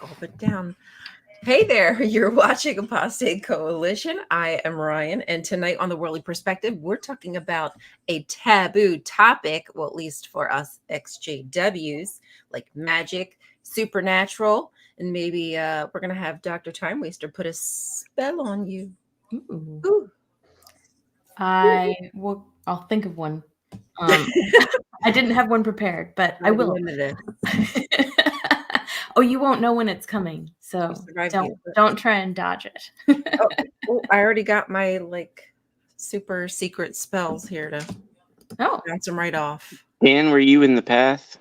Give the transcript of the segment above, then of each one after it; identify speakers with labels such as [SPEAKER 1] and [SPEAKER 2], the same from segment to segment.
[SPEAKER 1] all but down. Hey there, you're watching Apostate Coalition. I am Ryan, and tonight on the Worldly Perspective, we're talking about a taboo topic, well, at least for us XJWs, like magic, supernatural, and maybe we're going to have Dr. Time Waster put a spell on you.
[SPEAKER 2] Ooh.
[SPEAKER 1] Ooh.
[SPEAKER 2] I'll think of one. I didn't have one prepared, but I will. Oh, you won't know when it's coming, so don't try and dodge it.
[SPEAKER 1] I already got my super secret spells here to bounce them right off.
[SPEAKER 3] Dan, were you in the path?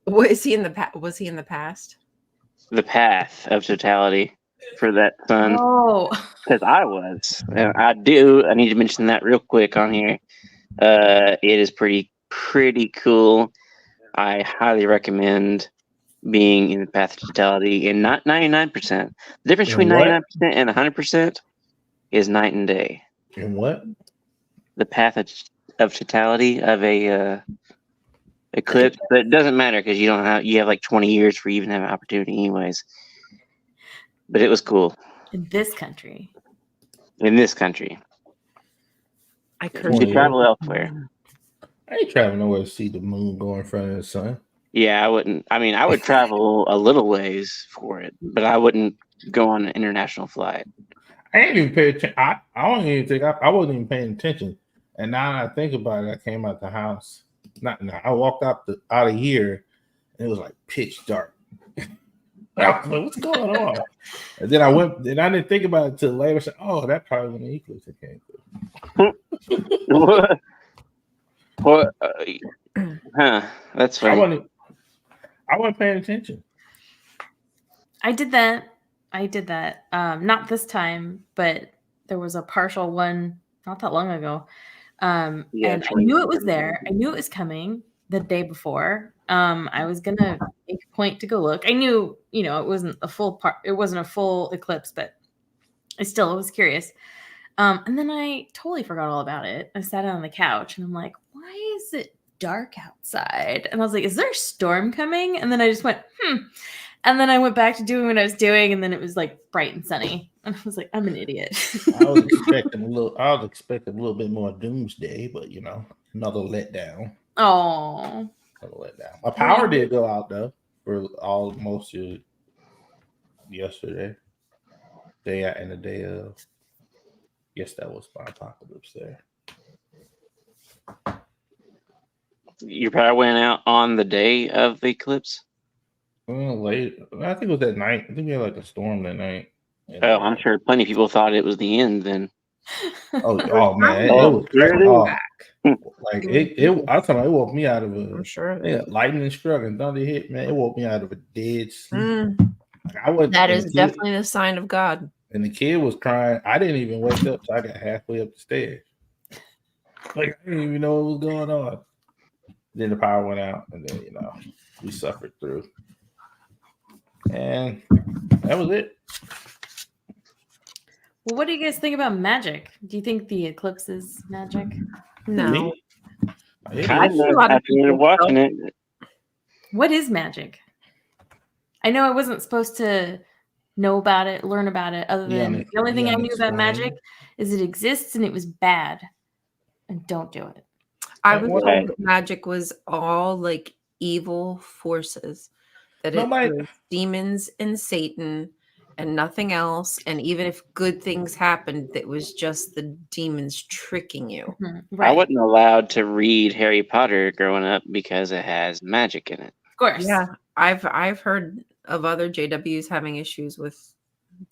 [SPEAKER 1] Was he in the past?
[SPEAKER 3] The path of totality for that son.
[SPEAKER 2] Oh,
[SPEAKER 3] because I was. And I need to mention that real quick on here. It is pretty cool. I highly recommend being in the path of totality, and not 99%. The difference between 99% and 100% is night and day.
[SPEAKER 4] And what?
[SPEAKER 3] The path of totality of a eclipse, but it doesn't matter because you have like 20 years for you even have an opportunity anyways. But it was cool.
[SPEAKER 2] In this country.
[SPEAKER 1] I
[SPEAKER 3] could travel elsewhere.
[SPEAKER 4] I ain't traveling nowhere to see the moon go in front of the sun.
[SPEAKER 3] Yeah, I wouldn't. I mean, I would travel a little ways for it, but I wouldn't go on an international flight.
[SPEAKER 4] I ain't even paying attention. I don't even think I wasn't even paying attention. And now that I think about it, I came out the house. I walked out of here, and it was like pitch dark. I was like, what's going on? And then I went, and I didn't think about it until later. I said, oh, that probably when the eclipse came through.
[SPEAKER 3] What? That's funny.
[SPEAKER 4] I wasn't paying attention.
[SPEAKER 2] I did that. Not this time, but there was a partial one not that long ago. And I knew it was there. I knew it was coming the day before. I was gonna make a point to go look. I knew, it wasn't a full eclipse, but I still was curious. And then I totally forgot all about it. I sat on the couch and I'm like, why is it dark outside? And I was like, is there a storm coming? And then I just went, And then I went back to doing what I was doing, and then it was like bright and sunny. And I was like, I'm an idiot.
[SPEAKER 4] I was expecting a little bit more doomsday, but another letdown.
[SPEAKER 2] Oh.
[SPEAKER 4] Another letdown. My power did go out though for most of yesterday. And the day of. Yes, that was my apocalypse there.
[SPEAKER 3] Your power went out on the day of the eclipse?
[SPEAKER 4] Late. I think it was that night. I think we had like a storm that night.
[SPEAKER 3] I'm sure plenty of people thought it was the end then.
[SPEAKER 4] Oh man. It was like it I thought it woke me out of lightning struck and thunder hit, man. It woke me out of a dead sleep.
[SPEAKER 1] That is definitely the sign of God.
[SPEAKER 4] And the kid was crying. I didn't even wake up, so I got halfway up the stairs. Like I didn't even know what was going on. Then the power went out, and then we suffered through. And that was it.
[SPEAKER 2] Well, what do you guys think about magic? Do you think the eclipse is magic?
[SPEAKER 1] No.
[SPEAKER 3] After watching it.
[SPEAKER 2] What is magic? I know I wasn't supposed to know about it, learn about it, other than the only thing I knew about magic is it exists and it was bad. And don't do it.
[SPEAKER 1] I was told that magic was all like evil forces. That it was demons and Satan and nothing else. And even if good things happened, it was just the demons tricking you.
[SPEAKER 2] Mm-hmm. Right.
[SPEAKER 3] I wasn't allowed to read Harry Potter growing up because it has magic in it.
[SPEAKER 2] Of course.
[SPEAKER 1] Yeah. I've heard of other JWs having issues with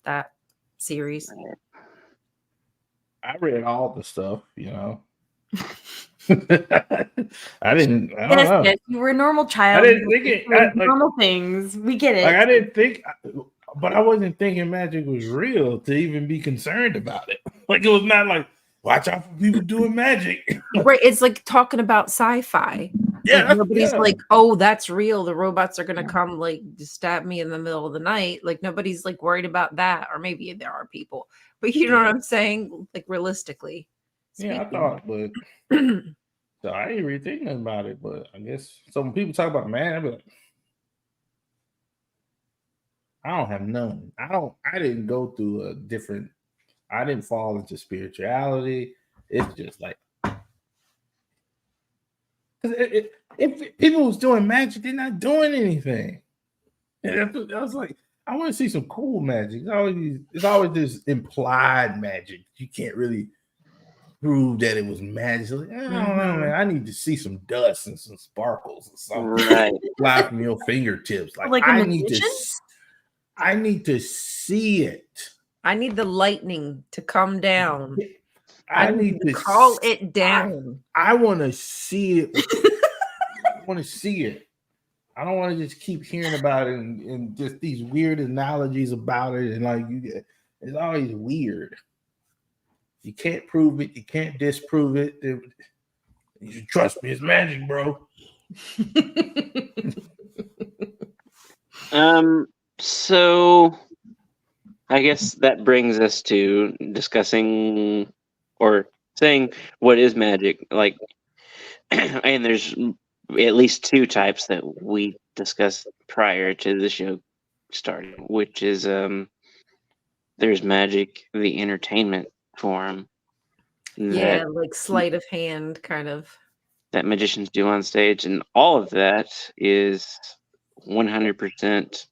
[SPEAKER 1] that series.
[SPEAKER 4] I read all the stuff, I don't know.
[SPEAKER 2] Yes, you were a normal child.
[SPEAKER 4] I didn't think it.
[SPEAKER 2] Normal things. We get it.
[SPEAKER 4] Like I didn't think, but I wasn't thinking magic was real to even be concerned about it. Like it was not like watch out for people doing magic.
[SPEAKER 1] Right. It's like talking about sci-fi.
[SPEAKER 4] Yeah.
[SPEAKER 1] Like, nobody's like, oh, that's real. The robots are gonna come like stab me in the middle of the night. Like nobody's like worried about that. Or maybe there are people, but you know what I'm saying? Like realistically.
[SPEAKER 4] Yeah, I thought, but so I ain't really thinking about it. But I guess some people talk about man. I'd be like, I don't have none. I didn't go through I didn't fall into spirituality. It's just like, if people was doing magic, they're not doing anything. And I was like, I want to see some cool magic. It's always this implied magic. You can't really prove that it was magic. Like, I don't know, man. I need to see some dust and some sparkles or something.
[SPEAKER 3] Right.
[SPEAKER 4] Fly from your fingertips. Like I need to see it.
[SPEAKER 1] I need the lightning to come down.
[SPEAKER 4] I need to
[SPEAKER 1] call it down.
[SPEAKER 4] I want to see it. I want to see it. I don't want to just keep hearing about it and just these weird analogies about it. And like it's always weird. You can't prove it. You can't disprove it. You should trust me. It's magic, bro.
[SPEAKER 3] So I guess that brings us to discussing or saying what is magic. Like, and there's at least two types that we discussed prior to the show starting, which is there's magic, the entertainment form.
[SPEAKER 1] Yeah, like sleight of hand kind of.
[SPEAKER 3] That magicians do on stage, and all of that is 100%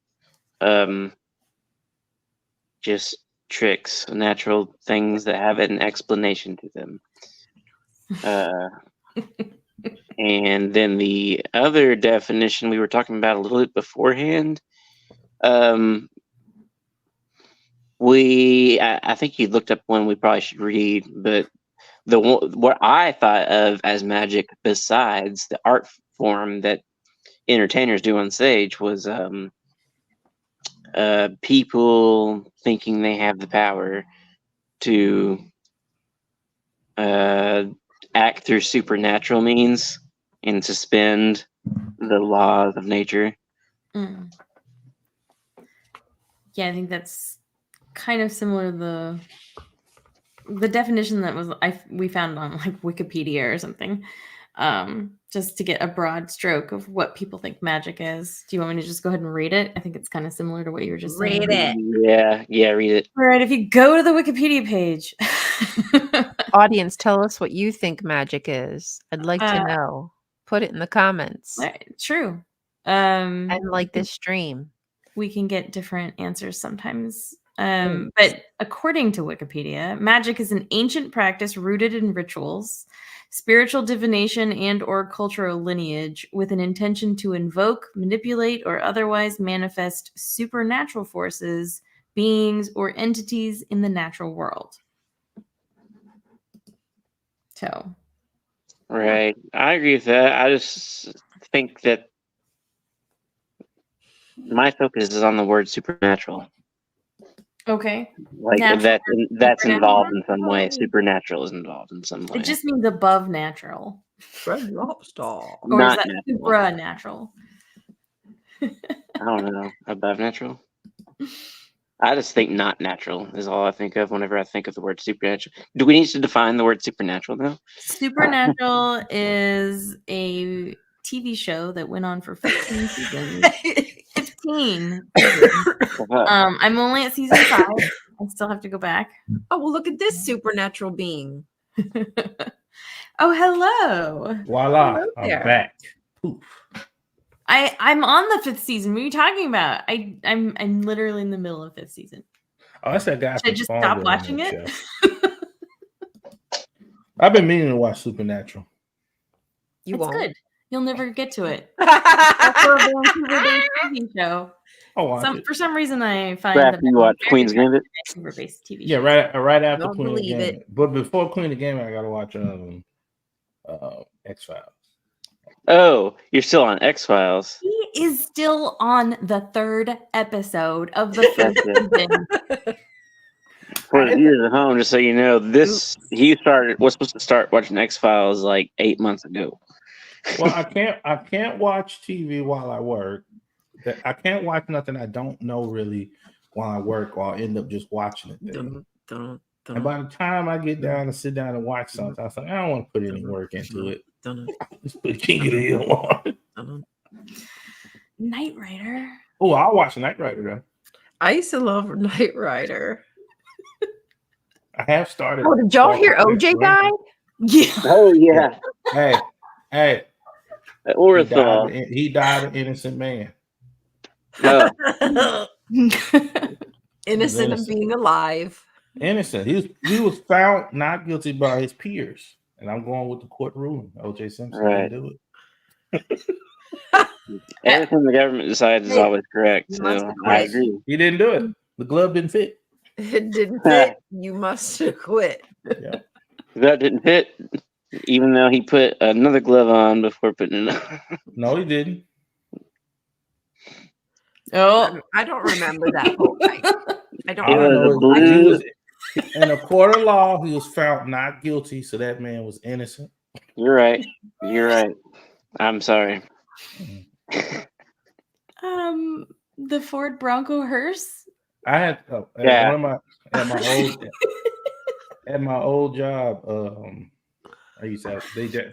[SPEAKER 3] just tricks, natural things that have an explanation to them. And then the other definition we were talking about a little bit beforehand, I think you looked up one we probably should read, but what I thought of as magic besides the art form that entertainers do on stage was people thinking they have the power to act through supernatural means and suspend the laws of nature.
[SPEAKER 2] Yeah, I think that's kind of similar to the definition that we found on like Wikipedia or something, just to get a broad stroke of what people think magic is. Do you want me to just go ahead and read it? I think it's kind of similar to what you were just saying.
[SPEAKER 1] Read it.
[SPEAKER 3] Yeah, read it.
[SPEAKER 2] All right, if you go to the Wikipedia page.
[SPEAKER 1] Audience, tell us what you think magic is. I'd like to know. Put it in the comments.
[SPEAKER 2] True.
[SPEAKER 1] And like this stream.
[SPEAKER 2] We can get different answers sometimes. But according to Wikipedia, magic is an ancient practice rooted in rituals, spiritual divination, and or cultural lineage with an intention to invoke, manipulate, or otherwise manifest supernatural forces, beings, or entities in the natural world. So.
[SPEAKER 3] Right. I agree with that. I just think that my focus is on the word supernatural.
[SPEAKER 2] Okay.
[SPEAKER 3] Like that's involved in some way. Supernatural is involved in some way.
[SPEAKER 2] It just means above natural.
[SPEAKER 1] Red Lobster.
[SPEAKER 2] Or
[SPEAKER 3] not
[SPEAKER 2] is that supernatural?
[SPEAKER 3] I don't know. Above natural? I just think not natural is all I think of whenever I think of the word supernatural. Do we need to define the word supernatural now?
[SPEAKER 2] Supernatural is a TV show that went on for 15 seasons. 15. I'm only at season 5. I still have to go back.
[SPEAKER 1] Oh, well, look at this supernatural being.
[SPEAKER 2] Oh, hello.
[SPEAKER 4] Voila.
[SPEAKER 1] Hello
[SPEAKER 4] I'm
[SPEAKER 1] there.
[SPEAKER 4] back. Poof.
[SPEAKER 2] I'm on the 5th season. What are you talking about? I'm literally in the middle of 5th season.
[SPEAKER 4] Oh, that's that guy.
[SPEAKER 2] Should I just stop watching it?
[SPEAKER 4] I've been meaning to watch Supernatural.
[SPEAKER 2] It's good. You'll never get to it. That's for a Vancouver-based TV show. For some reason, I find that
[SPEAKER 3] you watch Queen's Gambit.
[SPEAKER 2] Vancouver-based TV show.
[SPEAKER 4] Yeah, right after
[SPEAKER 1] Don't
[SPEAKER 4] Queen of
[SPEAKER 1] believe
[SPEAKER 4] Gambit. But before Queen of Gambit, I gotta watch X-Files.
[SPEAKER 3] Oh, you're still on X-Files.
[SPEAKER 2] He is still on the 3rd episode of the 1st season.
[SPEAKER 3] For the viewers at home, just so you know, was supposed to start watching X-Files like 8 months ago.
[SPEAKER 4] Well, I can't watch TV while I work. I can't watch nothing I don't know really while I work, or I'll end up just watching it. And by the time I get down and sit down and watch something, I was like, I don't want to put any work into it. Just put King of the Hill on.
[SPEAKER 2] Knight Rider.
[SPEAKER 4] Oh, I'll watch Knight Rider though.
[SPEAKER 1] I used to love Knight Rider.
[SPEAKER 4] I have started.
[SPEAKER 1] Oh, did y'all hear OJ died?
[SPEAKER 2] Yeah.
[SPEAKER 3] Oh yeah.
[SPEAKER 4] Hey,
[SPEAKER 3] Or
[SPEAKER 4] he died an innocent man.
[SPEAKER 3] no.
[SPEAKER 1] Innocent of being alive.
[SPEAKER 4] Innocent. He was found not guilty by his peers. And I'm going with the court ruling. OJ Simpson didn't do it.
[SPEAKER 3] Everything the government decides is always correct. So I agree.
[SPEAKER 4] He didn't do it. The glove didn't fit.
[SPEAKER 1] It didn't fit. You must have quit.
[SPEAKER 4] Yeah.
[SPEAKER 3] That didn't fit, even though he put another glove on before putting it on.
[SPEAKER 4] No, he didn't.
[SPEAKER 2] Oh,
[SPEAKER 1] I don't remember that whole thing. I don't
[SPEAKER 3] It
[SPEAKER 1] remember.
[SPEAKER 3] was a blue.
[SPEAKER 4] He was, in a court of law, he was found not guilty, so that man was innocent.
[SPEAKER 3] You're right. You're right. I'm sorry.
[SPEAKER 2] the Ford Bronco hearse.
[SPEAKER 4] I had at my old job. I used to have,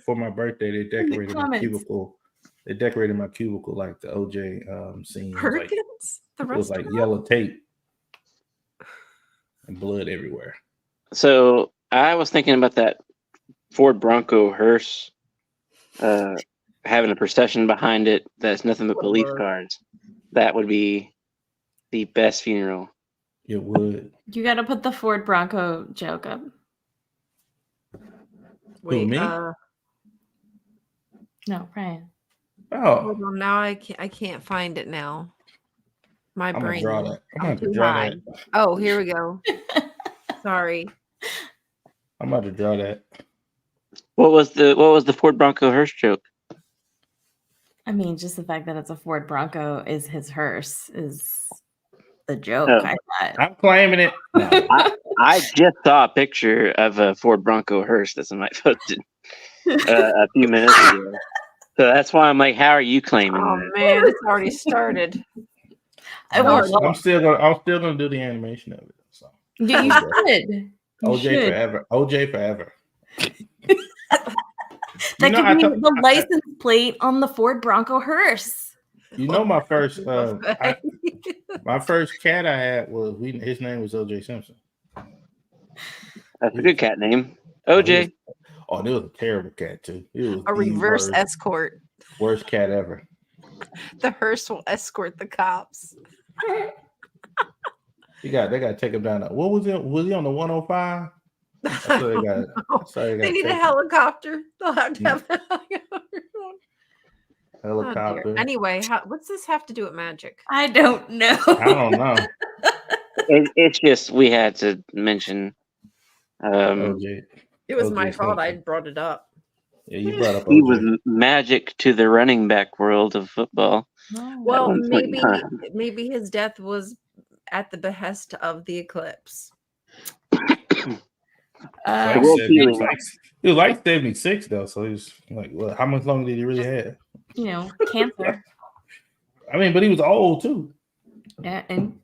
[SPEAKER 4] for my birthday they decorated my cubicle. They decorated my cubicle like the OJ scene.
[SPEAKER 1] Perkins,
[SPEAKER 4] it was like yellow tape and blood everywhere.
[SPEAKER 3] So I was thinking about that Ford Bronco hearse having a procession behind it that's nothing but police cars. That would be the best funeral.
[SPEAKER 4] It would.
[SPEAKER 2] You got to put the Ford Bronco joke up.
[SPEAKER 1] Wait,
[SPEAKER 4] me?
[SPEAKER 2] No, Brian.
[SPEAKER 4] Oh,
[SPEAKER 1] hold on, now I can't find it now. My brain.
[SPEAKER 4] I'm about to draw that.
[SPEAKER 1] Oh, here we go. Sorry.
[SPEAKER 4] I'm about to draw that.
[SPEAKER 3] What was the Ford Bronco hearse joke?
[SPEAKER 2] I mean, just the fact that it's a Ford Bronco is his hearse is the joke.
[SPEAKER 3] Oh.
[SPEAKER 2] I thought.
[SPEAKER 4] I'm claiming it. No.
[SPEAKER 3] I just saw a picture of a Ford Bronco hearse that somebody posted a few minutes ago. So that's why I'm like, how are you claiming that?
[SPEAKER 1] Man, it's already started.
[SPEAKER 4] I'm still gonna do the animation of it. So
[SPEAKER 2] Yeah, you should.
[SPEAKER 4] OJ forever. OJ forever.
[SPEAKER 2] That could be the license plate on the Ford Bronco hearse.
[SPEAKER 4] You know, my first my first cat I had was his name was OJ Simpson.
[SPEAKER 3] That's a good cat name. OJ.
[SPEAKER 4] It was a terrible cat too. It was
[SPEAKER 1] a reverse escort.
[SPEAKER 4] Worst cat ever.
[SPEAKER 1] The hearse will escort the cops.
[SPEAKER 4] They got to take him down. What was it? Was he on the 105?
[SPEAKER 1] They need a helicopter. They'll have to have a
[SPEAKER 4] helicopter.
[SPEAKER 1] Oh, anyway, what's this have to do with magic?
[SPEAKER 2] I don't know.
[SPEAKER 4] I don't know.
[SPEAKER 3] It's just we had to mention.
[SPEAKER 4] OJ.
[SPEAKER 1] It was my fault. I brought it up.
[SPEAKER 4] Yeah, you brought up.
[SPEAKER 3] He was magic to the running back world of football.
[SPEAKER 1] Well, maybe his death was at the behest of the eclipse.
[SPEAKER 4] He was like 76 though, so he was like, well, how much longer did he really have?
[SPEAKER 2] You know, cancer.
[SPEAKER 4] I mean, but he was old too.
[SPEAKER 2] Yeah, and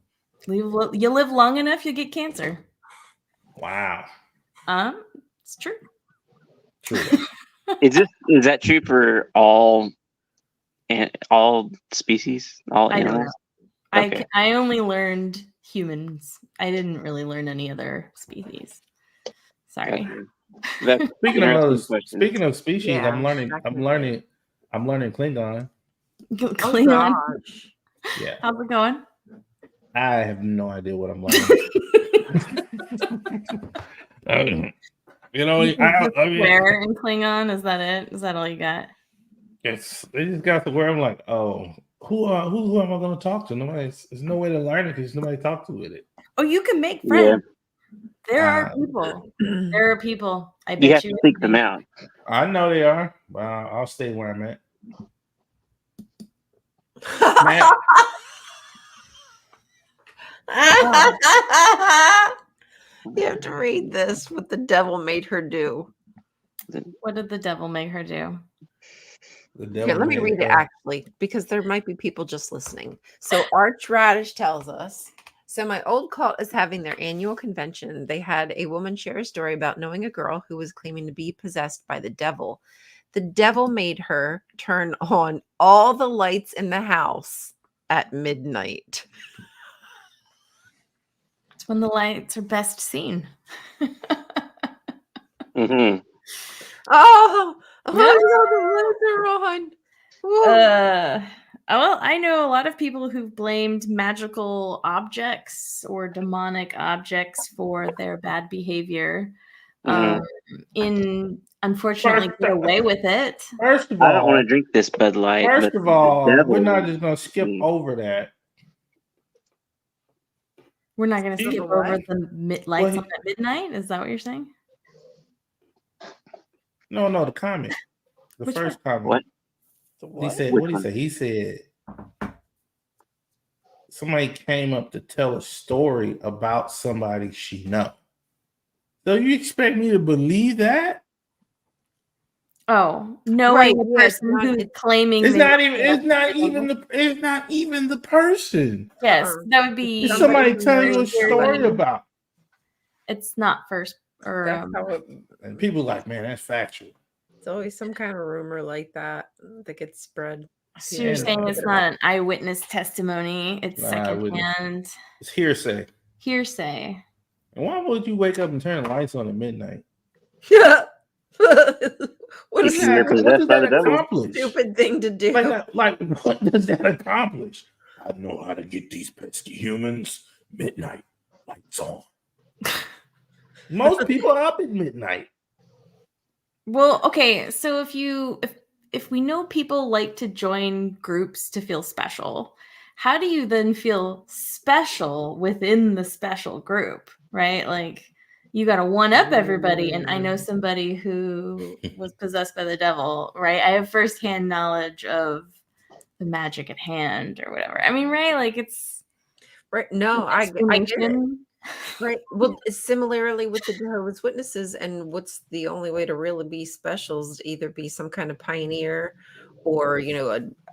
[SPEAKER 2] you live long enough, you get cancer.
[SPEAKER 4] Wow.
[SPEAKER 2] It's true.
[SPEAKER 4] True.
[SPEAKER 3] Is that true for all species, all animals?
[SPEAKER 2] Okay. I only learned humans. I didn't really learn any other species. Sorry.
[SPEAKER 4] Speaking of species, yeah, I'm learning Klingon.
[SPEAKER 2] Klingon.
[SPEAKER 1] Oh,
[SPEAKER 2] yeah. How's it going?
[SPEAKER 4] I have no idea what I'm learning. You know, I mean,
[SPEAKER 2] where in Klingon, is that it? Is that all you got?
[SPEAKER 4] Yes, they just got to where I'm like, oh, who am I going to talk to? There's no way to learn it because nobody talk to with it.
[SPEAKER 2] Oh, you can make friends. Yeah. There are people. There are people. I bet
[SPEAKER 3] you have to seek them out.
[SPEAKER 4] I know they are, but I'll stay where I'm at.
[SPEAKER 1] You have to read this. What the devil made her do.
[SPEAKER 2] What did the devil make her do?
[SPEAKER 1] Here, let me read it actually, because there might be people just listening. So Archradish tells us, so my old cult is having their annual convention. They had a woman share a story about knowing a girl who was claiming to be possessed by the devil. The devil made her turn on all the lights in the house at midnight.
[SPEAKER 2] when the lights are best seen.
[SPEAKER 3] Mm-hmm.
[SPEAKER 1] Oh,
[SPEAKER 2] Yeah.
[SPEAKER 1] the lights are on.
[SPEAKER 2] Well, I know a lot of people who've blamed magical objects or demonic objects for their bad behavior. Unfortunately, get away with it.
[SPEAKER 4] First of
[SPEAKER 3] I don't want
[SPEAKER 4] all,
[SPEAKER 3] to drink this Bud Light.
[SPEAKER 4] first
[SPEAKER 3] but
[SPEAKER 4] of all,
[SPEAKER 3] the devil
[SPEAKER 4] we're not just gonna skip
[SPEAKER 3] Mm.
[SPEAKER 4] over that.
[SPEAKER 2] We're not going to skip
[SPEAKER 1] Over
[SPEAKER 2] over
[SPEAKER 1] what?
[SPEAKER 2] the lights on at midnight. Is that what you're saying?
[SPEAKER 4] No, the comment. The
[SPEAKER 2] Which
[SPEAKER 4] first
[SPEAKER 2] one?
[SPEAKER 4] comment.
[SPEAKER 3] What?
[SPEAKER 4] He said,
[SPEAKER 3] Which
[SPEAKER 4] what did he
[SPEAKER 3] one?
[SPEAKER 4] say? He said somebody came up to tell a story about somebody she knows. So you expect me to believe that?
[SPEAKER 2] Oh, knowing
[SPEAKER 1] Right,
[SPEAKER 2] the
[SPEAKER 1] yeah,
[SPEAKER 2] person who's claiming
[SPEAKER 4] It's
[SPEAKER 2] they
[SPEAKER 4] not
[SPEAKER 2] were
[SPEAKER 4] even the person.
[SPEAKER 2] Yes, that would be
[SPEAKER 4] It's somebody
[SPEAKER 1] who
[SPEAKER 4] telling you a
[SPEAKER 1] knows
[SPEAKER 4] story
[SPEAKER 1] somebody.
[SPEAKER 4] about.
[SPEAKER 2] It's not first or
[SPEAKER 1] That's how it,
[SPEAKER 4] And people like, man, that's factual.
[SPEAKER 1] it's always some kind of rumor like that gets spread.
[SPEAKER 2] so you're saying it's not an eyewitness testimony, it's secondhand.
[SPEAKER 4] It's hearsay.
[SPEAKER 2] Hearsay.
[SPEAKER 4] And why would you wake up and turn the lights on at midnight?
[SPEAKER 1] Yeah. What
[SPEAKER 3] If
[SPEAKER 1] is
[SPEAKER 3] you're
[SPEAKER 1] that?
[SPEAKER 4] What
[SPEAKER 3] possessed
[SPEAKER 4] does
[SPEAKER 3] by
[SPEAKER 4] that
[SPEAKER 3] the devil.
[SPEAKER 4] accomplish?
[SPEAKER 1] Stupid thing to do.
[SPEAKER 4] Like, what does that accomplish? I know how to get these pesky humans. Midnight, lights on. Most people are up at midnight.
[SPEAKER 2] Well, okay, so if we know people like to join groups to feel special, how do you then feel special within the special group, right? Like you got to one up everybody. And I know somebody who was possessed by the devil, right? I have firsthand knowledge of the magic at hand or whatever. I mean, right? Like it's
[SPEAKER 1] Right. No, I get it. Right. Well, similarly with the Jehovah's Witnesses, and what's the only way to really be special is to either be some kind of pioneer or,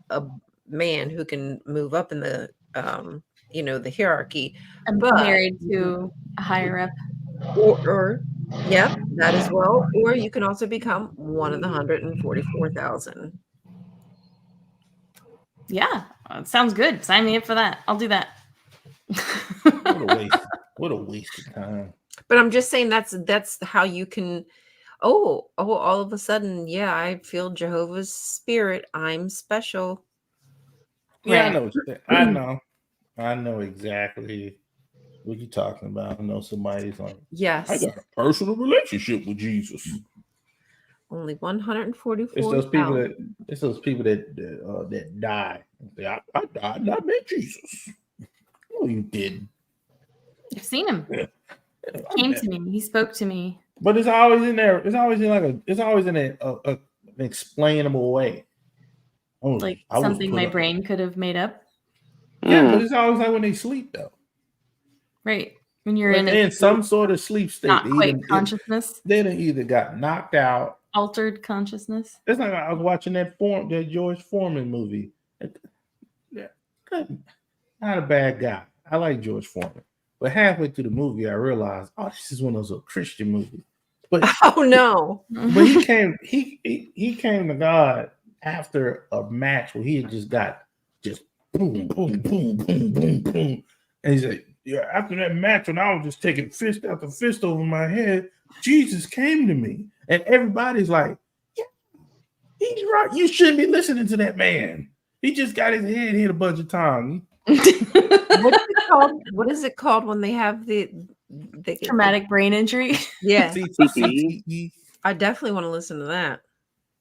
[SPEAKER 1] a man who can move up in the, the hierarchy.
[SPEAKER 2] I'm
[SPEAKER 1] But
[SPEAKER 2] married to a higher up.
[SPEAKER 1] or yeah, that as well. Or you can also become one of the 144,000.
[SPEAKER 2] Yeah, sounds good. Sign me up for that. I'll do that.
[SPEAKER 4] What a waste of time.
[SPEAKER 1] But I'm just saying that's how you can. Oh, all of a sudden, yeah, I feel Jehovah's spirit. I'm special.
[SPEAKER 4] Yeah,
[SPEAKER 2] Right.
[SPEAKER 4] I know exactly what you're talking about. I know somebody's like,
[SPEAKER 1] Yes.
[SPEAKER 4] I got a personal relationship with Jesus.
[SPEAKER 1] Only 144.
[SPEAKER 4] It's those people that die. I died and I met Jesus. No, you didn't.
[SPEAKER 2] I've seen him. He came to me. He spoke to me.
[SPEAKER 4] But it's always in there. It's always in an explainable way.
[SPEAKER 2] Like something my brain could have made up.
[SPEAKER 4] Yeah, but it's always like when they sleep though.
[SPEAKER 2] Right. When you're
[SPEAKER 4] in some sort of sleep state.
[SPEAKER 2] Not quite consciousness.
[SPEAKER 4] They either got knocked out.
[SPEAKER 2] Altered consciousness.
[SPEAKER 4] It's like I was watching that George Foreman movie. Yeah, not a bad guy. I like George Foreman. But halfway through the movie, I realized, this is one of those Christian movies. But
[SPEAKER 1] oh no!
[SPEAKER 4] But he came to God after a match where he had just got boom, boom, boom, boom, boom, boom, and he said, "Yeah, after that match, when I was just taking fist after fist over my head, Jesus came to me." And everybody's like, "Yeah, he's right. You shouldn't be listening to that man. He just got his head hit a bunch of times."
[SPEAKER 1] What is it called when they have the
[SPEAKER 2] traumatic brain injury?
[SPEAKER 1] Yeah.
[SPEAKER 4] I
[SPEAKER 1] definitely want to listen to that.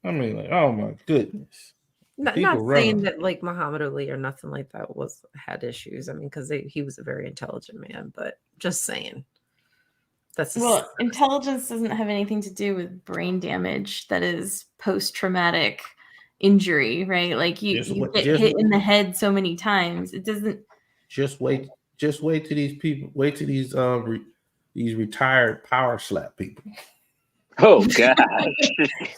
[SPEAKER 4] I mean, like, oh my goodness.
[SPEAKER 1] Not saying that like Muhammad Ali or nothing like that had issues. I mean, because he was a very intelligent man, but just saying.
[SPEAKER 2] Intelligence doesn't have anything to do with brain damage that is post-traumatic injury, right? Like you get hit in the head so many times. It doesn't.
[SPEAKER 4] Just wait till these people. Wait till these retired power slap people.
[SPEAKER 3] Oh God!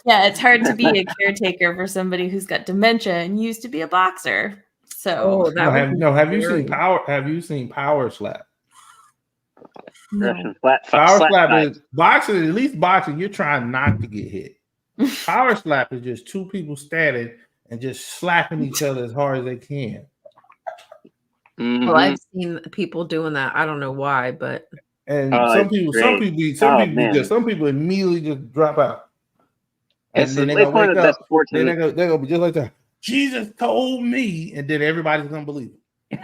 [SPEAKER 2] Yeah, it's hard to be a caretaker for somebody who's got dementia and used to be a boxer. So
[SPEAKER 4] have you seen power? Have you seen power slap?
[SPEAKER 2] No.
[SPEAKER 4] Power slap is boxing. At least boxing, you're trying not to get hit. Power slap is just two people standing and just slapping each other as hard as they can.
[SPEAKER 1] Well, I've seen people doing that. I don't know why, but
[SPEAKER 4] and some people immediately just drop out, and then they're gonna wake up. Then they're gonna be just like that. Jesus told me, and then everybody's gonna believe it.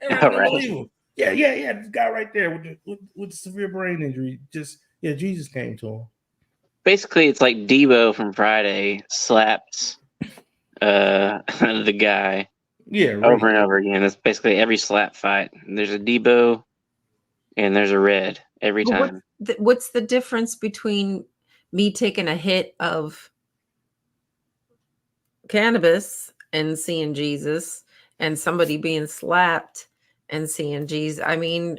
[SPEAKER 4] Everybody's gonna believe him. Yeah. This guy right there with severe brain injury, Jesus came to him.
[SPEAKER 3] Basically, it's like Debo from Friday slapped the guy over and over again. It's basically every slap fight. There's a Debo and there's a Red every time.
[SPEAKER 1] What's the difference between me taking a hit of cannabis and seeing Jesus and somebody being slapped and seeing Jesus? I mean,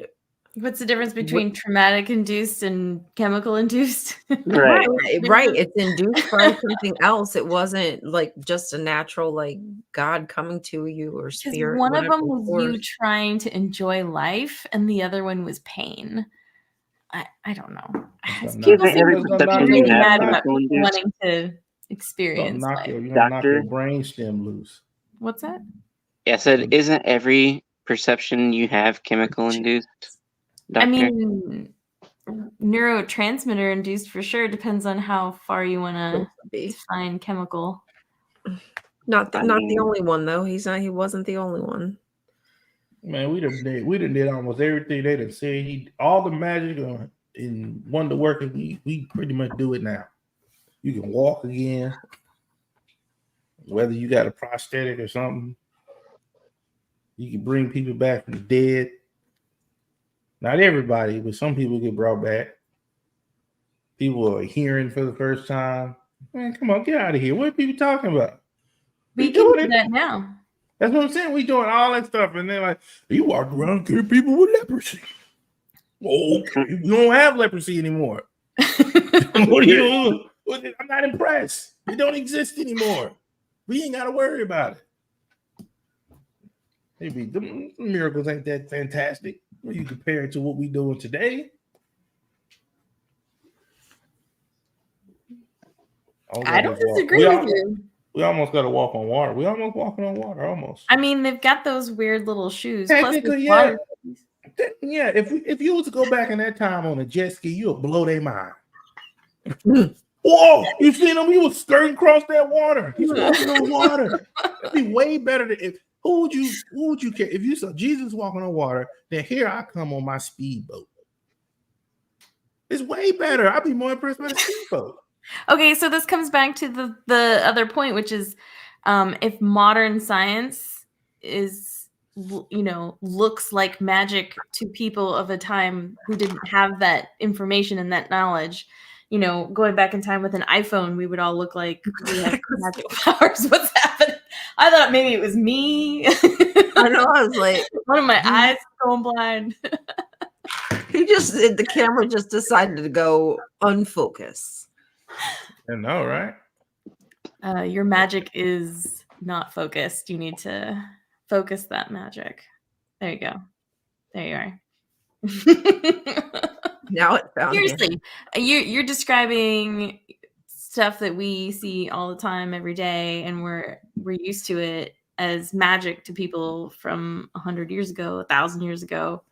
[SPEAKER 2] what's the difference between traumatic induced and chemical induced?
[SPEAKER 1] Right. It's induced by something else. It wasn't like just a natural, like God coming to you or spirit.
[SPEAKER 2] One of them was you trying to enjoy life, and the other one was pain. I don't know. People seem really mad about people wanting to experience life.
[SPEAKER 4] You're gonna knock your brain stem loose.
[SPEAKER 2] What's that?
[SPEAKER 3] Yeah, I said, isn't every perception you have chemical induced? Doctor?
[SPEAKER 2] I mean, neurotransmitter induced for sure. Depends on how far you want to define chemical.
[SPEAKER 1] Not the only one though. He wasn't the only one.
[SPEAKER 4] Man, we done did almost everything they done said. All the magic and wonder working. We pretty much do it now. You can walk again, whether you got a prosthetic or something. You can bring people back from the dead. Not everybody, but some people get brought back. People are hearing for the first time. Man, come on, get out of here. What are people talking about?
[SPEAKER 2] We can do that now.
[SPEAKER 4] That's what I'm saying. We doing all that stuff, and they're like, you walk around killing people with leprosy. Okay, you don't have leprosy anymore. What are you doing? I'm not impressed. It don't exist anymore. We ain't got to worry about it. Maybe the miracles ain't that fantastic when you compare it to what we doing today.
[SPEAKER 2] I don't disagree with you.
[SPEAKER 4] We almost got to walk on water. We almost walking on water, almost.
[SPEAKER 2] I mean, they've got those weird little shoes.
[SPEAKER 4] Technically, yeah. Yeah, if you was to go back in that time on a jet ski, you'll blow their mind. Whoa, you seen him? He was skirting across that water. He's walking on water. That'd be way better than who would you care if you saw Jesus walking on water? Then here I come on my speedboat. It's way better. I'd be more impressed by the speedboat.
[SPEAKER 2] Okay, so this comes back to the other point, which is if modern science is, looks like magic to people of a time who didn't have that information and that knowledge, going back in time with an iPhone, we would all look like we had magic powers. What's happening? I thought maybe it was me.
[SPEAKER 1] I know. I was like,
[SPEAKER 2] one of my eyes going blind.
[SPEAKER 1] The camera just decided to go unfocus.
[SPEAKER 4] I know, right?
[SPEAKER 2] Your magic is not focused. You need to focus that magic. There you go. There you are.
[SPEAKER 1] Now it found
[SPEAKER 2] seriously. You're describing stuff that we see all the time, every day, and we're used to it as magic to people from 100 years ago, 1,000 years ago.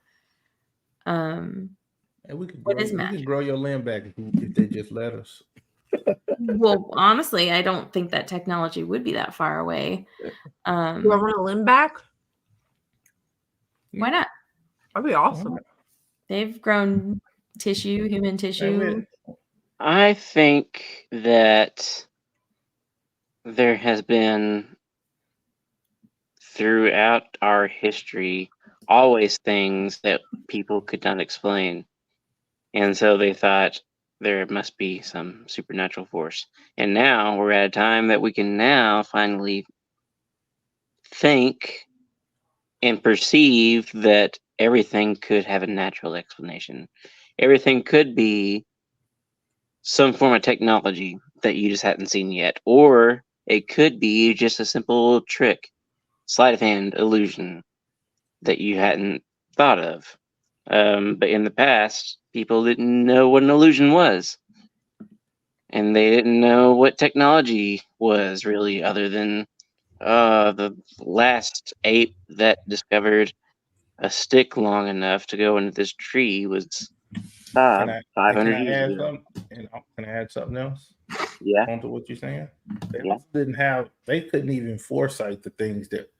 [SPEAKER 4] And we can grow your limb back if they just let us.
[SPEAKER 2] Well, honestly, I don't think that technology would be that far away.
[SPEAKER 1] You want a limb back?
[SPEAKER 2] Why not?
[SPEAKER 1] That'd be awesome.
[SPEAKER 2] They've grown tissue, human tissue.
[SPEAKER 3] I think that there has been, throughout our history, always things that people could not explain. And so they thought there must be some supernatural force. And now we're at a time that we can now finally think and perceive that everything could have a natural explanation. Everything could be some form of technology that you just hadn't seen yet. Or it could be just a simple trick, sleight of hand, illusion that you hadn't thought of. But in the past, people didn't know what an illusion was. And they didn't know what technology was really, other than The last ape that discovered a stick long enough to go into this tree was
[SPEAKER 4] Can I
[SPEAKER 3] 500 years
[SPEAKER 4] add
[SPEAKER 3] ago.
[SPEAKER 4] something? And can I add something else
[SPEAKER 3] Yeah,
[SPEAKER 4] onto what you're saying? They
[SPEAKER 3] yeah.
[SPEAKER 4] also didn't have. They couldn't even foresight the things that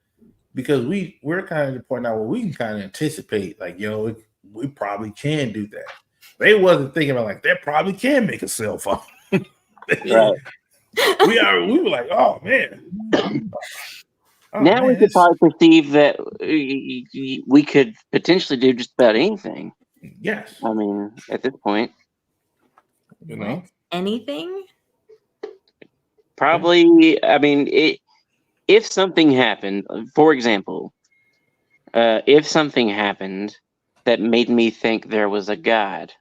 [SPEAKER 4] because we're kind of at the point now where we can kind of anticipate, like, we probably can do that. They wasn't thinking about like they probably can make a cell phone.
[SPEAKER 3] Right.
[SPEAKER 4] We were like, oh man.
[SPEAKER 3] Now we could probably perceive that we could potentially do just about anything.
[SPEAKER 4] Yes.
[SPEAKER 3] I mean, at this point,
[SPEAKER 2] Anything?
[SPEAKER 3] probably. I mean, if something happened, for example, if something happened that made me think there was a God,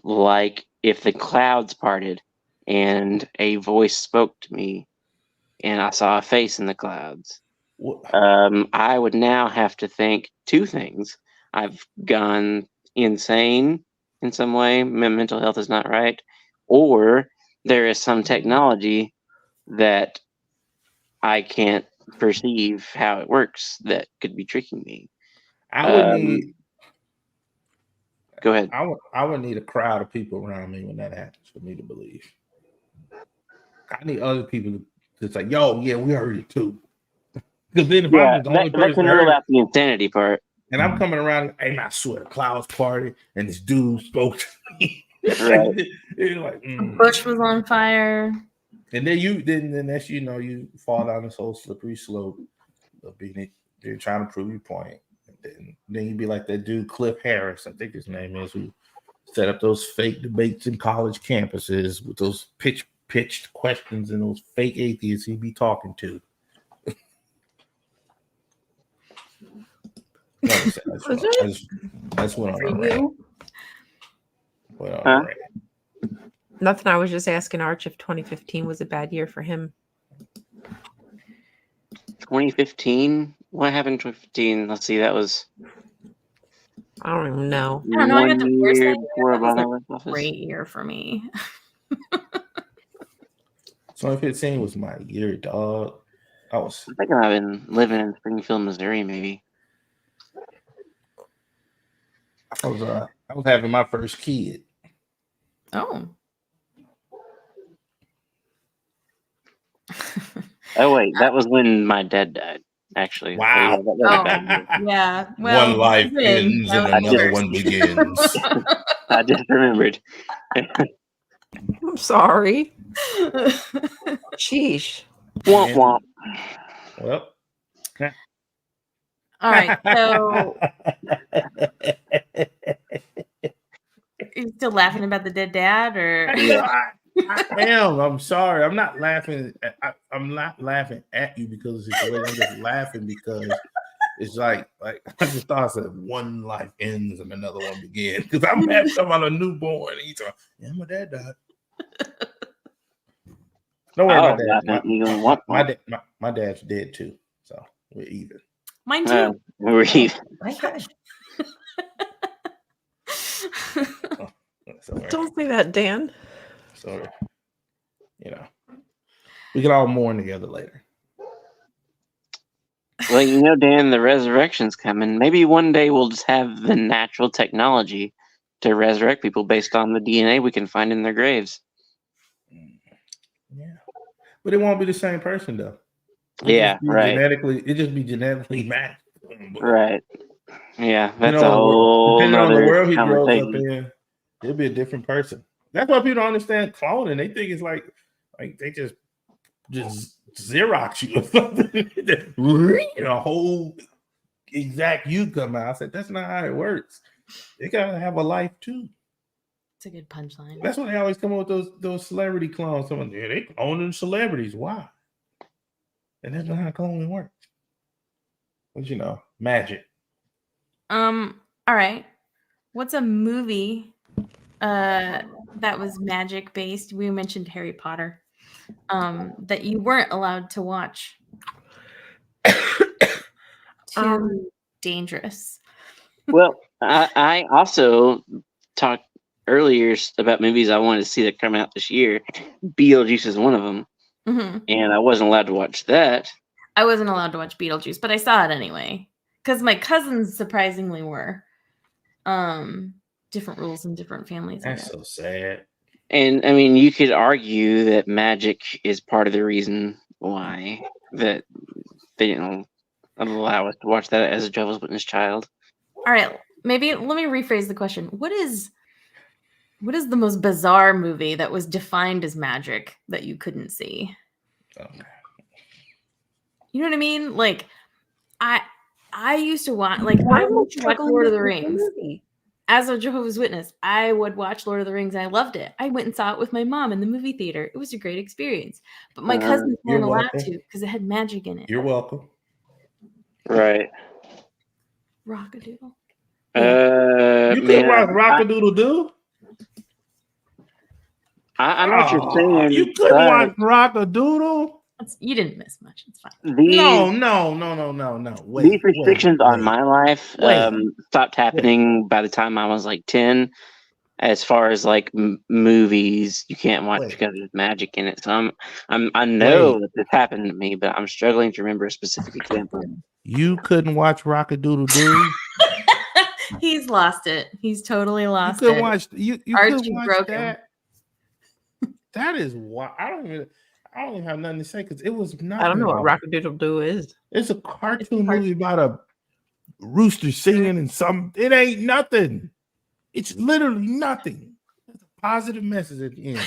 [SPEAKER 3] like if the clouds parted and a voice spoke to me and I saw a face in the clouds, I would now have to think two things. I've gone insane in some way, mental health is not right, or there is some technology that I can't perceive how it works that could be tricking me.
[SPEAKER 4] I would need.
[SPEAKER 3] Go ahead.
[SPEAKER 4] I would need a crowd of people around me when that happens for me to believe. I need other people to say, "Yo, yeah, we heard it too." Because then if I'm the only person
[SPEAKER 3] that rule out the insanity part.
[SPEAKER 4] And I'm coming around, hey, I swear, clouds party, and this dude spoke to me.
[SPEAKER 3] Right.
[SPEAKER 4] Like,
[SPEAKER 2] The bush was on fire.
[SPEAKER 4] And then you fall down this whole slippery slope of you're trying to prove your point. And then you'd be like that dude Cliff Harris, I think his name is, who set up those fake debates in college campuses with those pitched questions and those fake atheists he'd be talking to. That's what I'm
[SPEAKER 2] you.
[SPEAKER 1] Well, nothing. I was just asking Arch if 2015 was a bad year for him.
[SPEAKER 3] 2015? What happened in 2015? Let's see. That was.
[SPEAKER 1] I don't even know.
[SPEAKER 2] I don't know. I got divorced that year.
[SPEAKER 3] That
[SPEAKER 2] was a great year for me.
[SPEAKER 4] 2015 was my year, dog.
[SPEAKER 3] I think I've been living in Springfield, Missouri, maybe.
[SPEAKER 4] I was having my first kid.
[SPEAKER 2] Oh.
[SPEAKER 3] Oh wait, that was when my dad died. Actually,
[SPEAKER 4] wow.
[SPEAKER 2] Yeah. Well,
[SPEAKER 4] one life ends and another one begins.
[SPEAKER 3] I just remembered.
[SPEAKER 1] I'm sorry. Sheesh.
[SPEAKER 3] Womp womp.
[SPEAKER 4] Well.
[SPEAKER 2] All right. So. Are you still laughing about the dead dad, or?
[SPEAKER 4] I am. I'm sorry. I'm not laughing. I'm not laughing at you because it's the way. I'm just laughing because it's like I just thought I said one life ends and another one begins. Because I'm talking about a newborn. And he's like, yeah, my dad died. Don't worry about that. My dad's dead too, so we're even.
[SPEAKER 2] Mine too.
[SPEAKER 3] We're even.
[SPEAKER 1] Don't say that, Dan.
[SPEAKER 4] So, we can all mourn together later.
[SPEAKER 3] Well, Dan, the resurrection's coming. Maybe one day we'll just have the natural technology to resurrect people based on the DNA we can find in their graves.
[SPEAKER 4] Yeah, but it won't be the same person though.
[SPEAKER 3] Right.
[SPEAKER 4] It just be genetically matched.
[SPEAKER 3] Right. Yeah, that's a whole.
[SPEAKER 4] Depending on the world he grows up in, he'll be a different person. That's why people don't understand cloning. They think it's like they just Xerox you or something. A whole exact you come out. I said that's not how it works. They gotta have a life too.
[SPEAKER 2] It's a good punchline.
[SPEAKER 4] That's why they always come up with those celebrity clones. Someone, they cloning celebrities. Why? And that's not how cloning works. But magic.
[SPEAKER 2] All right. What's a movie that was magic based? We mentioned Harry Potter. That you weren't allowed to watch. Too dangerous.
[SPEAKER 3] Well, I also talked earlier about movies I wanted to see that come out this year. Beetlejuice is one of them. and I wasn't allowed to watch that.
[SPEAKER 2] I wasn't allowed to watch Beetlejuice, but I saw it anyway because my cousins surprisingly were. Different rules in different families.
[SPEAKER 4] That's so sad.
[SPEAKER 3] And I mean, you could argue that magic is part of the reason why that they didn't allow us to watch that as a Jehovah's Witness child.
[SPEAKER 2] All right, maybe let me rephrase the question. What is the most bizarre movie that was defined as magic that you couldn't see?
[SPEAKER 4] Okay.
[SPEAKER 2] You know what I mean? Like, I used to watch, like, I used to watch Lord of the Rings. As a Jehovah's Witness, I would watch Lord of the Rings. And I loved it. I went and saw it with my mom in the movie theater. It was a great experience. But my cousins weren't allowed to because it had magic in it.
[SPEAKER 4] You're welcome.
[SPEAKER 3] Right.
[SPEAKER 2] Rockadoodle.
[SPEAKER 4] You couldn't watch Rockadoodle-Doo?
[SPEAKER 3] I know what you're saying.
[SPEAKER 4] You couldn't watch Rockadoodle?
[SPEAKER 2] You didn't miss much. It's fine.
[SPEAKER 4] No.
[SPEAKER 3] These restrictions on my life stopped happening by the time I was like 10. As far as like movies, you can't watch because there's magic in it. So I know that this happened to me, but I'm struggling to remember a specific example.
[SPEAKER 4] You couldn't watch Rockadoodle-Doo?
[SPEAKER 2] He's lost it. He's totally lost
[SPEAKER 4] you couldn't
[SPEAKER 2] it.
[SPEAKER 4] Watch, you
[SPEAKER 2] Archie
[SPEAKER 4] couldn't watch
[SPEAKER 2] broke
[SPEAKER 4] that? Him. That is why I don't even have nothing to say because it was nothing.
[SPEAKER 1] I don't know what Rockadoodle-Doo is.
[SPEAKER 4] It's a cartoon movie about a rooster singing and something. It ain't nothing. It's literally nothing. There's a positive message at the end.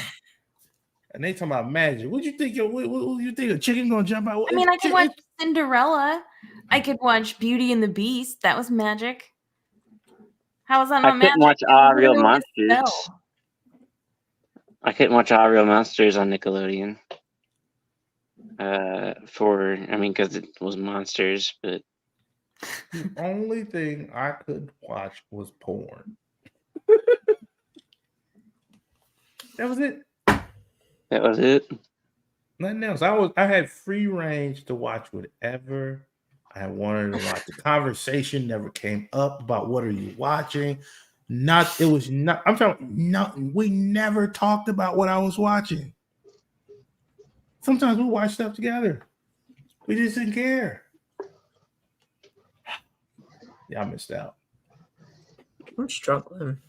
[SPEAKER 4] And they talking about magic. What you think? What you think a chicken gonna jump out?
[SPEAKER 2] I mean, I could watch Cinderella. I could watch Beauty and the Beast. That was magic. How was that not magic?
[SPEAKER 3] I couldn't watch Real Monsters. I couldn't watch All Real Monsters on Nickelodeon. Because it was monsters, but
[SPEAKER 4] the only thing I could watch was porn. That was it.
[SPEAKER 3] That was it.
[SPEAKER 4] Nothing else. I had free range to watch whatever I wanted to watch. The conversation never came up about what are you watching. We never talked about what I was watching. Sometimes we watch stuff together. We just didn't care. Y'all missed out.
[SPEAKER 1] I'm struggling.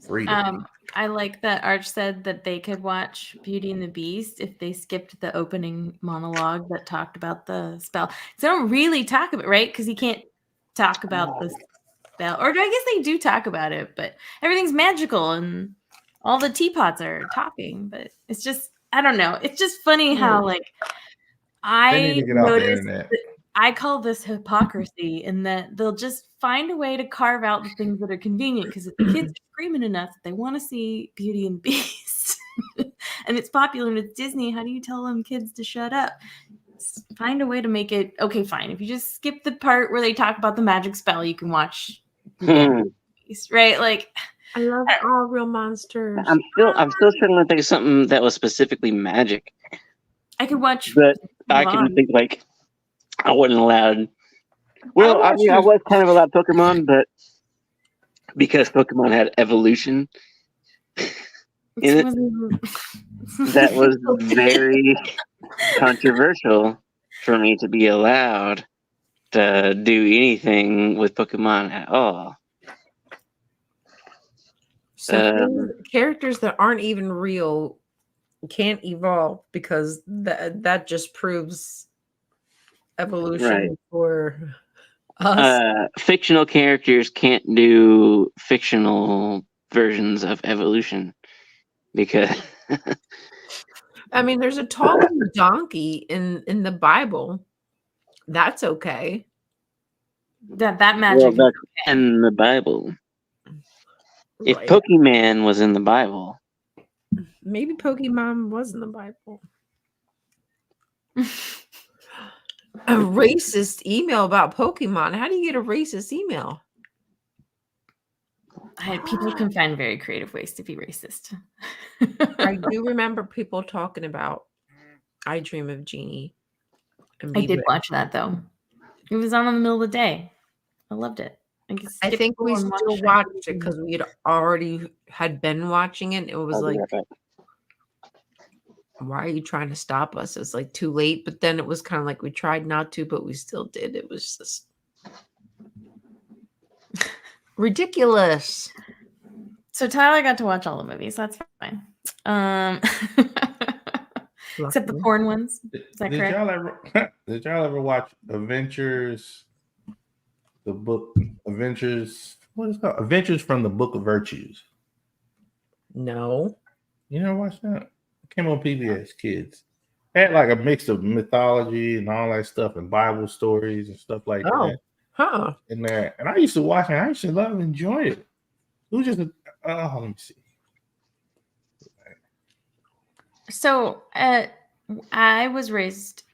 [SPEAKER 4] Freedom.
[SPEAKER 2] I like that Arch said that they could watch Beauty and the Beast if they skipped the opening monologue that talked about the spell. So they don't really talk about it, right? Because he can't talk about the spell. Or I guess they do talk about it, but everything's magical and all the teapots are talking. But it's just, I don't know. It's just funny how, like, I noticed I call this hypocrisy in that they'll just find a way to carve out the things that are convenient because if the kids are screaming enough that they want to see Beauty and the Beast and it's popular and it's Disney, how do you tell them kids to shut up? Find a way to make it okay, fine. If you just skip the part where they talk about the magic spell, you can watch Beast, right? Like,
[SPEAKER 1] I love All Real Monsters.
[SPEAKER 3] I'm still trying to think of something that was specifically magic.
[SPEAKER 2] I could watch,
[SPEAKER 3] but I can think like I wasn't allowed. Well, I was kind of allowed Pokemon, but because Pokemon had evolution in it, that was very controversial for me to be allowed to do anything with Pokemon at all.
[SPEAKER 1] So characters that aren't even real can't evolve because that just proves evolution for us.
[SPEAKER 3] Fictional characters can't do fictional versions of evolution because
[SPEAKER 1] I mean, there's a talking donkey in the Bible. That's okay.
[SPEAKER 2] That magic
[SPEAKER 3] in the Bible. If Pokemon was in the Bible,
[SPEAKER 1] maybe Pokemon was in the Bible. A racist email about Pokemon. How do you get a racist email?
[SPEAKER 2] People can find very creative ways to be racist.
[SPEAKER 1] I do remember people talking about I Dream of Jeannie.
[SPEAKER 2] I did watch that though. It was on in the middle of the day. I loved it.
[SPEAKER 1] I think we still watched it because we had been watching it. It was like why are you trying to stop us? It's like too late. But then it was kind of like we tried not to, but we still did. It was just ridiculous.
[SPEAKER 2] So Tyler got to watch all the movies. That's fine. Except the porn ones. Is that correct?
[SPEAKER 4] Did y'all ever watch Adventures? The book Adventures. What is it called? Adventures from the Book of Virtues.
[SPEAKER 1] No.
[SPEAKER 4] You never watched that? It came on PBS Kids. It had like a mix of mythology and all that stuff and Bible stories and stuff like that.
[SPEAKER 1] Huh.
[SPEAKER 4] In there. And I used to watch it. I used to love and enjoy it. It was just let me see.
[SPEAKER 2] So when I was raised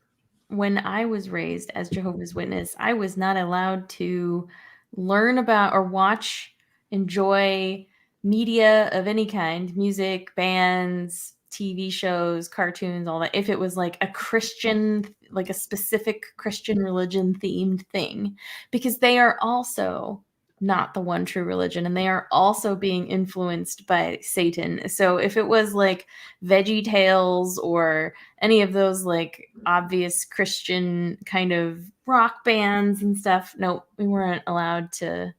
[SPEAKER 2] as Jehovah's Witness, I was not allowed to learn about or watch, enjoy media of any kind, music, bands, TV shows, cartoons, all that, if it was like a Christian, like a specific Christian religion themed thing, because they are also not the one true religion, and they are also being influenced by Satan. So if it was like Veggie Tales or any of those like obvious Christian kind of rock bands and stuff, no, we weren't allowed to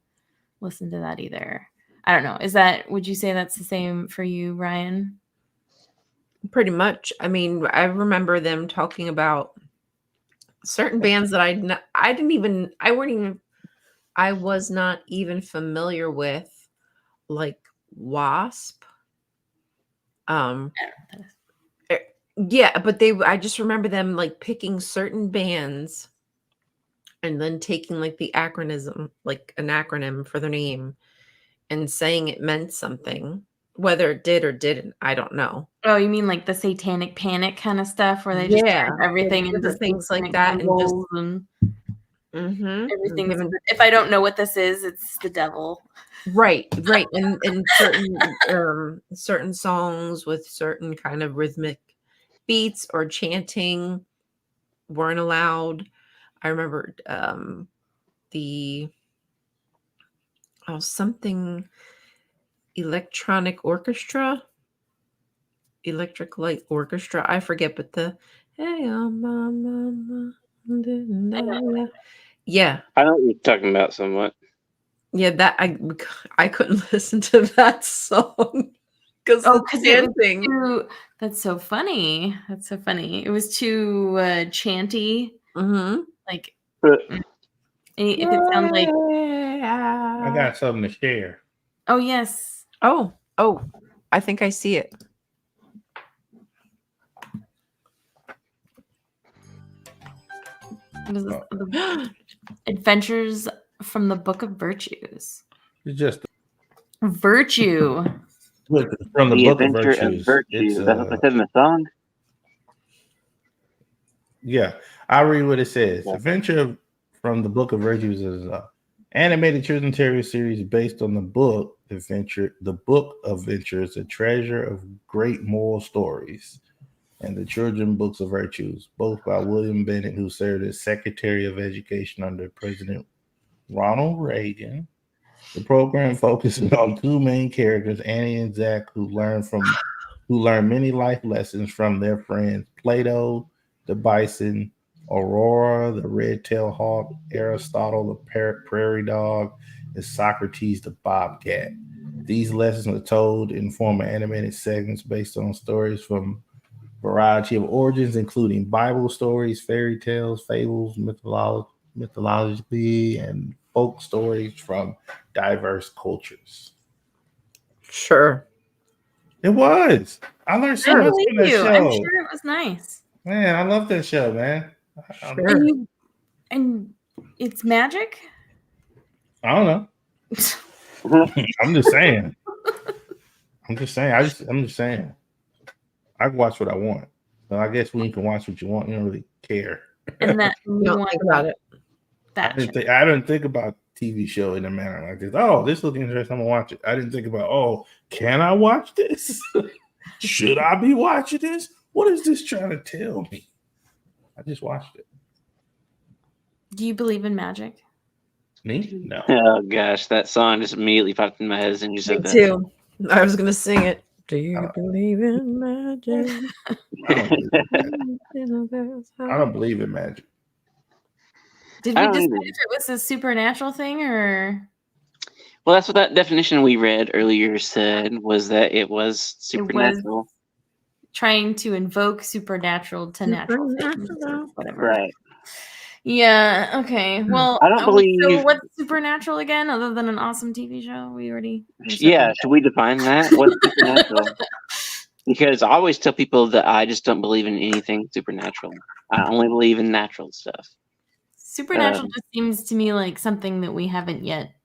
[SPEAKER 2] listen to that either. I don't know. Would you say that's the same for you, Ryan?
[SPEAKER 1] Pretty much. I mean, I remember them talking about certain bands that I was not even familiar with, like Wasp. Yeah, but I just remember them like picking certain bands and then taking like the acronym, like an acronym for their name, and saying it meant something. Whether it did or didn't, I don't know.
[SPEAKER 2] Oh, you mean like the Satanic Panic kind of stuff, where they just turn everything into
[SPEAKER 1] things like that, and just
[SPEAKER 2] everything. If I don't know what this is, it's the devil.
[SPEAKER 1] Right, and certain songs with certain kind of rhythmic beats or chanting weren't allowed. I remember something electric light orchestra. I forget, but the yeah.
[SPEAKER 3] I know what you're talking about somewhat.
[SPEAKER 1] Yeah, that I couldn't listen to that song because chanting.
[SPEAKER 2] That's so funny. That's so funny. It was too chanty. Like if it sounds like
[SPEAKER 4] I got something to share.
[SPEAKER 2] Oh yes.
[SPEAKER 1] Oh, I think I see it.
[SPEAKER 2] What is this? Adventures from the Book of Virtues.
[SPEAKER 4] It's just
[SPEAKER 2] virtue.
[SPEAKER 4] From the Book of Virtues.
[SPEAKER 3] That's what they said in the song.
[SPEAKER 4] Yeah, I'll read what it says. Adventure from the Book of Virtues is an animated children's TV series based on the book Adventure. The Book of Ventures, a treasure of great moral stories, and the Children's Books of Virtues, both by William Bennett, who served as Secretary of Education under President Ronald Reagan. The program focuses on two main characters, Annie and Zach, who learn many life lessons from their friends Plato, the bison, Aurora, the red-tailed hawk, Aristotle, the prairie dog, and Socrates, the bobcat. These lessons are told in form of animated segments based on stories from a variety of origins, including Bible stories, fairy tales, fables, mythology, and folk stories from diverse cultures.
[SPEAKER 2] Sure.
[SPEAKER 4] It was. I learned so much from that show.
[SPEAKER 2] I'm sure it was nice.
[SPEAKER 4] Man, I love that show, man.
[SPEAKER 2] Sure. And it's magic?
[SPEAKER 4] I don't know. I'm just saying. I'm just saying. I can watch what I want. So I guess when you can watch what you want, you don't really care.
[SPEAKER 2] And that you
[SPEAKER 1] don't think about it.
[SPEAKER 4] I didn't think about TV show in a manner like this. Oh, this looks interesting. I'm gonna watch it. I didn't think about, oh, can I watch this? Should I be watching this? What is this trying to tell me? I just watched it.
[SPEAKER 2] Do you believe in magic?
[SPEAKER 4] Me? No.
[SPEAKER 3] Oh gosh, that song just immediately popped in my head as soon as you said that.
[SPEAKER 1] Me too. I was gonna sing it. Do you believe in magic?
[SPEAKER 4] I don't believe in magic.
[SPEAKER 2] Did we decide if it was a supernatural thing or?
[SPEAKER 3] Well, that's what that definition we read earlier said, was that it was supernatural.
[SPEAKER 2] It was trying to invoke supernatural to natural things or whatever.
[SPEAKER 3] Right.
[SPEAKER 2] Yeah. Okay. Well,
[SPEAKER 3] I don't believe.
[SPEAKER 2] So what's supernatural again, other than an awesome TV show? We
[SPEAKER 3] Yeah. Should we define that? What's supernatural? Because I always tell people that I just don't believe in anything supernatural. I only believe in natural stuff.
[SPEAKER 2] Supernatural just seems to me like something that we haven't yet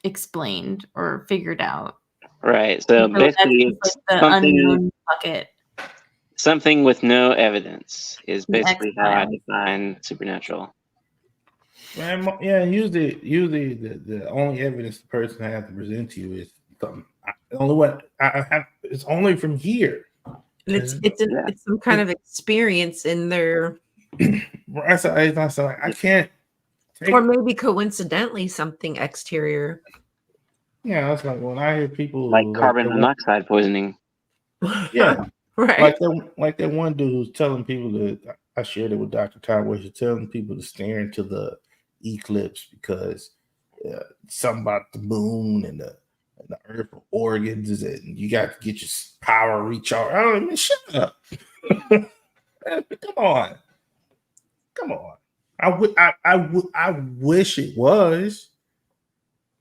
[SPEAKER 2] explained or figured out.
[SPEAKER 3] Right. So basically, it's
[SPEAKER 2] like the unknown bucket.
[SPEAKER 3] Something with no evidence is basically how I define supernatural.
[SPEAKER 4] Yeah, usually the only evidence the person has to present to you is something. It's only from here.
[SPEAKER 1] It's some kind of experience in their.
[SPEAKER 4] I can't.
[SPEAKER 1] Or maybe coincidentally something exterior.
[SPEAKER 4] Yeah, that's like when I hear people
[SPEAKER 3] like carbon monoxide poisoning.
[SPEAKER 4] Yeah,
[SPEAKER 1] right.
[SPEAKER 4] Like that one dude who's telling people that I shared it with Dr. Todd, where he's telling people to stare into the eclipse because something about the moon and the earth organs and you got to get your power recharged. I don't even shut up. Come on. I wish it was.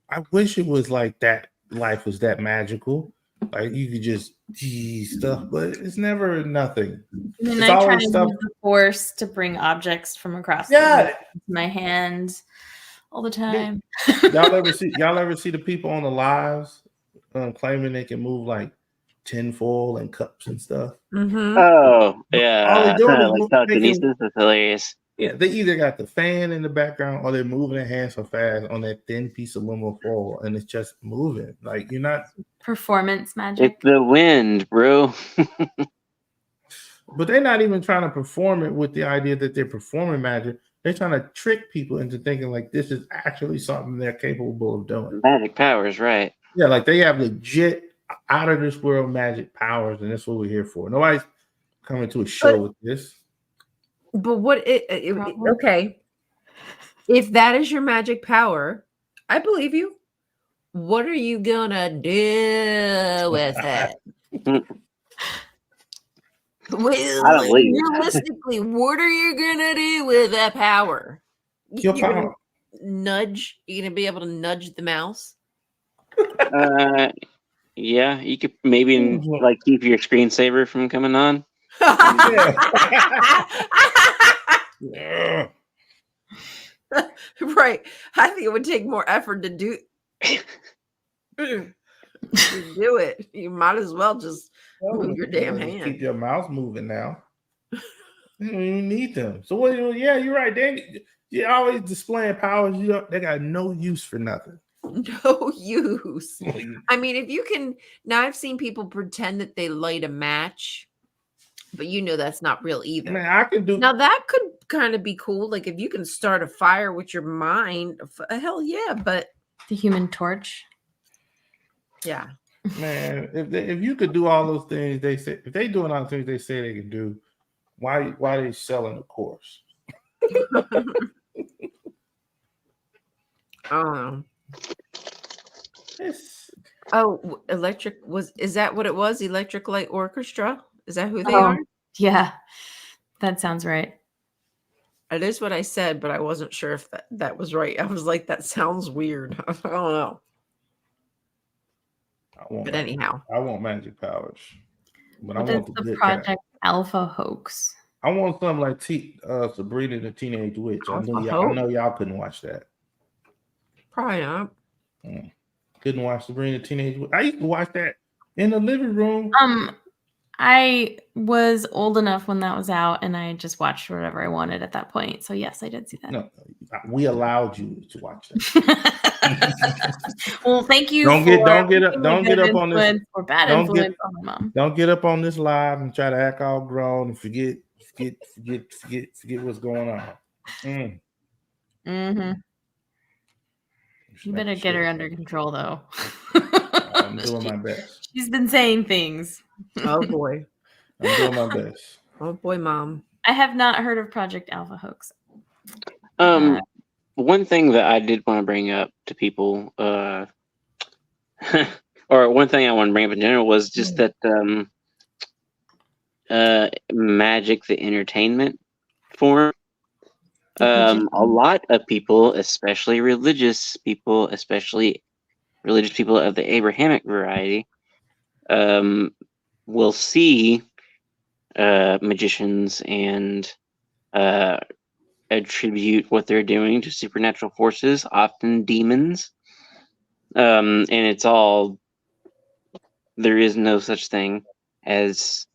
[SPEAKER 4] I wish it was like that. Life was that magical. Like you could just stuff, but it's never nothing.
[SPEAKER 2] And then I try to use the force to bring objects from across the room into my hand all the time.
[SPEAKER 4] Y'all ever see the people on the lives claiming they can move like tinfoil and cups and stuff?
[SPEAKER 1] Mm-hmm.
[SPEAKER 3] Oh yeah,
[SPEAKER 4] all they doing
[SPEAKER 3] is telekinesis. That's hilarious.
[SPEAKER 4] Yeah, they either got the fan in the background or they're moving their hands so fast on that thin piece of aluminum foil, and it's just moving. Like you're not
[SPEAKER 2] performance magic.
[SPEAKER 3] It's the wind, bro.
[SPEAKER 4] But they're not even trying to perform it with the idea that they're performing magic. They're trying to trick people into thinking like this is actually something they're capable of doing.
[SPEAKER 3] Magic powers, right?
[SPEAKER 4] Yeah, like they have legit out of this world magic powers, and that's what we're here for. Nobody's coming to a show with this.
[SPEAKER 1] But okay. If that is your magic power, I believe you. What are you gonna do with it? Realistically, what are you gonna do with that power?
[SPEAKER 4] Your power.
[SPEAKER 1] Nudge? You gonna be able to nudge the mouse?
[SPEAKER 3] Yeah, you could maybe like keep your screensaver from coming on.
[SPEAKER 4] Yeah.
[SPEAKER 1] Right. I think it would take more effort to do it. You might as well just move your damn hand.
[SPEAKER 4] Keep your mouse moving now. You don't even need them. So what? Yeah, you're right. You're always displaying powers. They got no use for nothing.
[SPEAKER 1] No use. I mean, if you can. Now I've seen people pretend that they light a match. But that's not real either.
[SPEAKER 4] Man, I can do.
[SPEAKER 1] Now that could kind of be cool. Like if you can start a fire with your mind, hell yeah. But
[SPEAKER 2] the Human Torch.
[SPEAKER 1] Yeah.
[SPEAKER 4] Man, if you could do all those things they say, if they doing all the things they say they can do, why are they selling the course?
[SPEAKER 1] Electric is that what it was? Electric Light Orchestra? Is that who they are?
[SPEAKER 2] Yeah, that sounds right.
[SPEAKER 1] It is what I said, but I wasn't sure if that was right. I was like, that sounds weird. I don't know. But anyhow,
[SPEAKER 4] I want magic powers. But I want
[SPEAKER 2] the Project Alpha hoax.
[SPEAKER 4] I want something like Sabrina the Teenage Witch. I know y'all couldn't watch that.
[SPEAKER 1] Probably not.
[SPEAKER 4] Couldn't watch Sabrina the Teenage Witch. I used to watch that in the living room.
[SPEAKER 2] I was old enough when that was out, and I just watched whatever I wanted at that point. So yes, I did see that.
[SPEAKER 4] No, we allowed you to watch that.
[SPEAKER 2] Well, thank you.
[SPEAKER 4] Don't get up on this
[SPEAKER 2] or bad influence on my mom.
[SPEAKER 4] Don't get up on this live and try to act all grown and forget what's going on.
[SPEAKER 2] Mm-hmm. You better get her under control, though.
[SPEAKER 4] I'm doing my best.
[SPEAKER 2] She's been saying things.
[SPEAKER 1] Oh boy.
[SPEAKER 4] I'm doing my best.
[SPEAKER 1] Oh boy, Mom.
[SPEAKER 2] I have not heard of Project Alpha Hoax.
[SPEAKER 3] One thing that I did want to bring up to people, or one thing I want to bring up in general was just that magic, the entertainment form. A lot of people, especially religious people of the Abrahamic variety, will see magicians and attribute what they're doing to supernatural forces, often demons. And it's all, there is no such thing as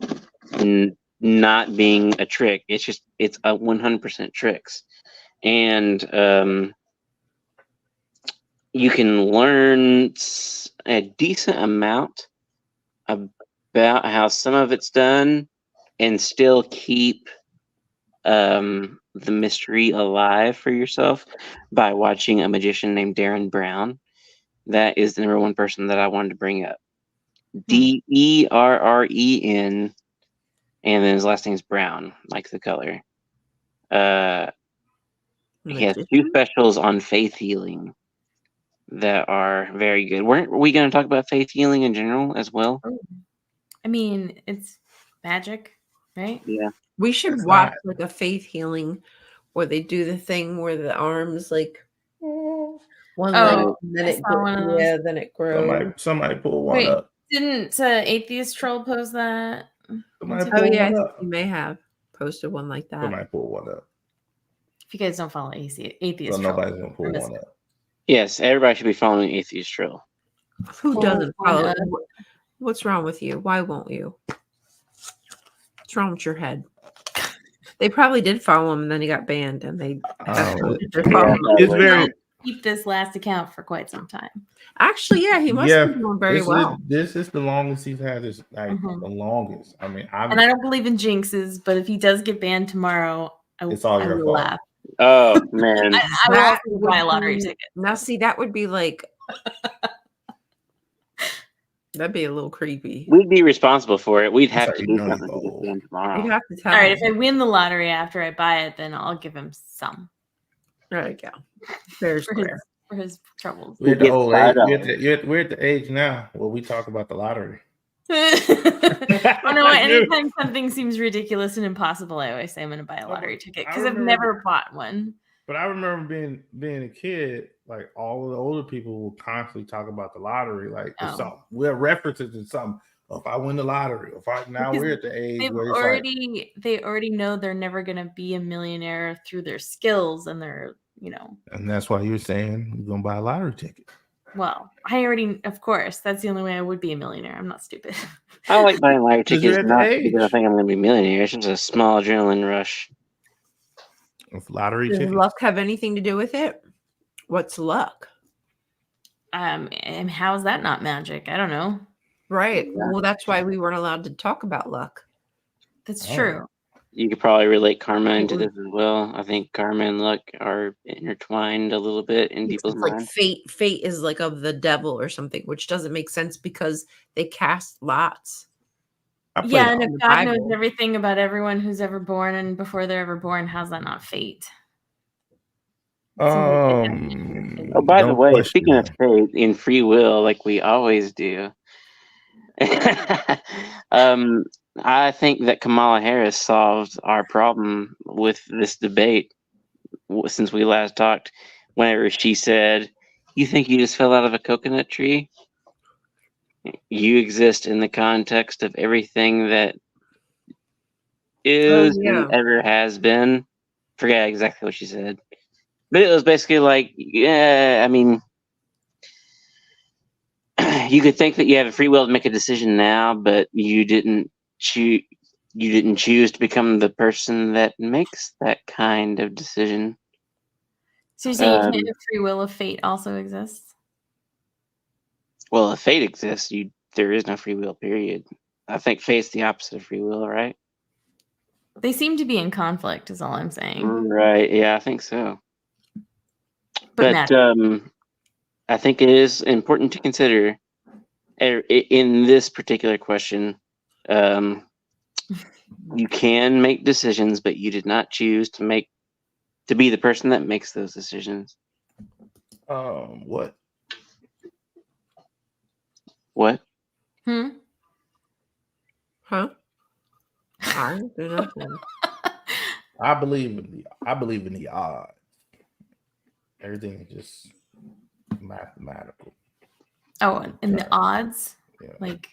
[SPEAKER 3] not being a trick. It's a 100% tricks. And you can learn a decent amount about how some of it's done and still keep the mystery alive for yourself by watching a magician named Darren Brown. That is the number one person that I wanted to bring up. Derren, and then his last name is Brown, like the color. He has 2 specials on faith healing that are very good. Weren't we going to talk about faith healing in general as well?
[SPEAKER 2] I mean, it's magic, right?
[SPEAKER 3] Yeah.
[SPEAKER 1] We should watch like a faith healing where they do the thing where the arms like one leg, and then it grows. Yeah, then it grows.
[SPEAKER 4] Somebody pull one up.
[SPEAKER 2] Didn't Atheist Troll post that?
[SPEAKER 1] Oh yeah, I think you may have posted one like that.
[SPEAKER 4] Somebody pull one up.
[SPEAKER 2] If you guys don't follow Atheist Troll,
[SPEAKER 4] nobody's gonna pull one up.
[SPEAKER 3] Yes, everybody should be following Atheist Troll.
[SPEAKER 1] Who doesn't follow? What's wrong with you? Why won't you? What's wrong with your head? They probably did follow him, and then he got banned, and
[SPEAKER 4] it's very.
[SPEAKER 2] Keep this last account for quite some time.
[SPEAKER 1] Actually, yeah, he must be doing very well.
[SPEAKER 4] This is the longest he's had. The longest. I mean,
[SPEAKER 2] and I don't believe in jinxes, but if he does get banned tomorrow,
[SPEAKER 4] it's all your fault.
[SPEAKER 2] Laugh.
[SPEAKER 3] Oh man,
[SPEAKER 2] I will also buy a lottery ticket.
[SPEAKER 1] Now, see, that would be like. That'd be a little creepy.
[SPEAKER 3] We'd be responsible for it. We'd have to do something to get him tomorrow.
[SPEAKER 1] You'd have to tell
[SPEAKER 2] All right, if I win the lottery after I buy it, then I'll give him some.
[SPEAKER 1] There you go. There's
[SPEAKER 2] for his troubles.
[SPEAKER 4] We're at the age now where we talk about the lottery.
[SPEAKER 2] Anytime something seems ridiculous and impossible, I always say I'm going to buy a lottery ticket because I've never bought one.
[SPEAKER 4] But I remember being a kid, like all of the older people will constantly talk about the lottery. Like we're references to something. If I win the lottery, we're at the age where
[SPEAKER 2] they already know they're never going to be a millionaire through their skills and their,
[SPEAKER 4] And that's why you're saying you're going to buy a lottery ticket.
[SPEAKER 2] Well, of course, that's the only way I would be a millionaire. I'm not stupid.
[SPEAKER 3] I like buying lottery tickets not because I think I'm going to be a millionaire. It's just a small adrenaline rush.
[SPEAKER 4] With lottery
[SPEAKER 1] Does
[SPEAKER 4] tickets.
[SPEAKER 1] luck have anything to do with it? What's luck?
[SPEAKER 2] And how is that not magic? I don't know.
[SPEAKER 1] Right. Yeah. Well, that's why we weren't allowed to talk about luck.
[SPEAKER 2] That's true.
[SPEAKER 3] You could probably relate karma into this as well. I think karma and luck are intertwined a little bit in people's minds.
[SPEAKER 1] Like fate is like of the devil or something, which doesn't make sense because they cast lots.
[SPEAKER 2] Yeah, and if God knows everything about everyone who's ever born and before they're ever born, how's that not fate?
[SPEAKER 3] By the way, speaking of fate in free will, like we always do, I think that Kamala Harris solved our problem with this debate since we last talked. Whenever she said, "You think you just fell out of a coconut tree? You exist in the context of everything that is and ever has been." Forget exactly what she said, but it was basically like, yeah, I mean, you could think that you have a free will to make a decision now, but you didn't choose to become the person that makes that kind of decision.
[SPEAKER 2] So you're saying you can't have free will if fate also exists?
[SPEAKER 3] Well, if fate exists, there is no free will, period. I think fate's the opposite of free will, right?
[SPEAKER 2] They seem to be in conflict, is all I'm saying.
[SPEAKER 3] Right, yeah, I think so. But I think it is important to consider in this particular question, you can make decisions, but you did not choose to be the person that makes those decisions.
[SPEAKER 4] What?
[SPEAKER 3] What?
[SPEAKER 2] Hmm?
[SPEAKER 1] Huh? I didn't do nothing.
[SPEAKER 4] I believe in the odds. Everything is just mathematical.
[SPEAKER 2] Oh, and the odds?
[SPEAKER 4] Yeah.
[SPEAKER 2] Like,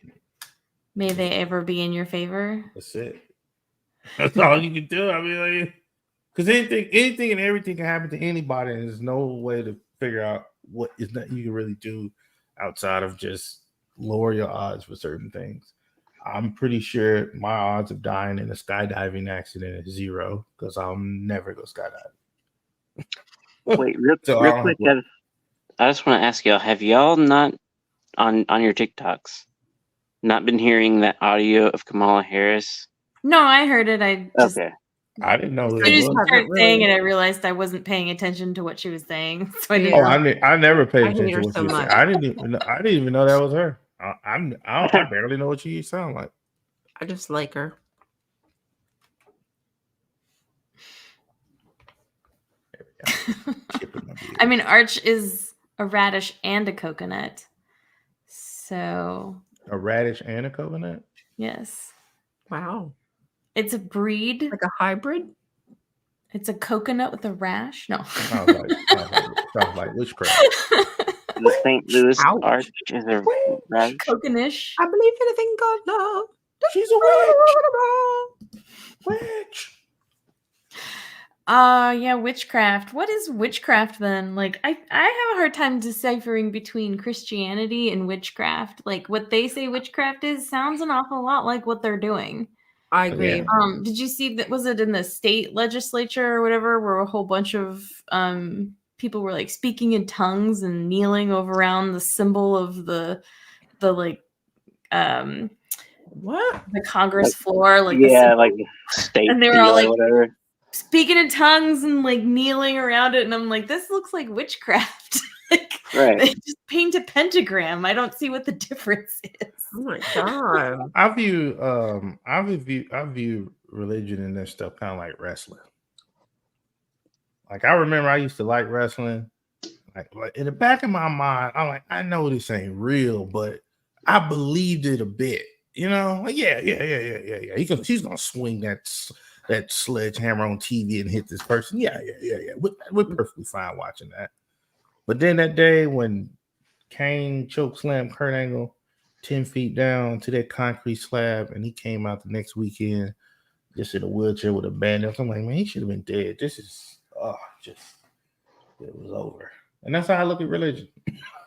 [SPEAKER 2] may they ever be in your favor?
[SPEAKER 4] That's it. That's all you can do. I mean, like, because anything and everything can happen to anybody, and there's no way to figure out what is that you can really do outside of just lower your odds for certain things. I'm pretty sure my odds of dying in a skydiving accident is 0 because I'll never go skydiving.
[SPEAKER 3] Wait, real quick, I just want to ask y'all: have y'all not on your TikToks not been hearing that audio of Kamala Harris?
[SPEAKER 2] No, I heard it. I just
[SPEAKER 4] I didn't know.
[SPEAKER 2] I just started saying it. I realized I wasn't paying attention to what she was saying, so I didn't.
[SPEAKER 4] I never paid attention to what
[SPEAKER 1] so
[SPEAKER 4] she was saying. I didn't even know that was her. I barely know what she sound like.
[SPEAKER 1] I just like her.
[SPEAKER 2] I mean, Arch is a radish and a coconut. So
[SPEAKER 4] a radish and a coconut?
[SPEAKER 2] Yes.
[SPEAKER 1] Wow.
[SPEAKER 2] It's a breed.
[SPEAKER 1] Like a hybrid?
[SPEAKER 2] It's a coconut with a rash? No.
[SPEAKER 4] Sounds like witchcraft.
[SPEAKER 3] The St. Louis Arch is a radish.
[SPEAKER 2] Coconut.
[SPEAKER 1] I believe in a thing called love.
[SPEAKER 4] She's a witch. Witch.
[SPEAKER 2] Yeah, witchcraft. What is witchcraft then? Like, I have a hard time deciphering between Christianity and witchcraft. Like, what they say witchcraft is sounds an awful lot like what they're doing.
[SPEAKER 1] I agree.
[SPEAKER 2] Did you see that? Was it in the state legislature or whatever, where a whole bunch of people were like speaking in tongues and kneeling over around the symbol of the like
[SPEAKER 1] what?
[SPEAKER 2] The Congress floor, like
[SPEAKER 3] like the state,
[SPEAKER 2] and they were all like
[SPEAKER 3] whatever.
[SPEAKER 2] Speaking in tongues and like kneeling around it, and I'm like, this looks like witchcraft. Like,
[SPEAKER 3] right?
[SPEAKER 2] They just paint a pentagram. I don't see what the difference is.
[SPEAKER 1] Oh my god!
[SPEAKER 4] I view religion and this stuff kind of like wrestling. Like I remember, I used to like wrestling. Like in the back of my mind, I'm like, I know this ain't real, but I believed it a bit. You know, like yeah. He's gonna swing that sledgehammer on TV and hit this person. Yeah. We're perfectly fine watching that. But then that day when Kane choke slammed Kurt Angle 10 feet down to that concrete slab, and he came out the next weekend just in a wheelchair with a bandage, I'm like, man, he should have been dead. This is it was over. And that's how I look at religion.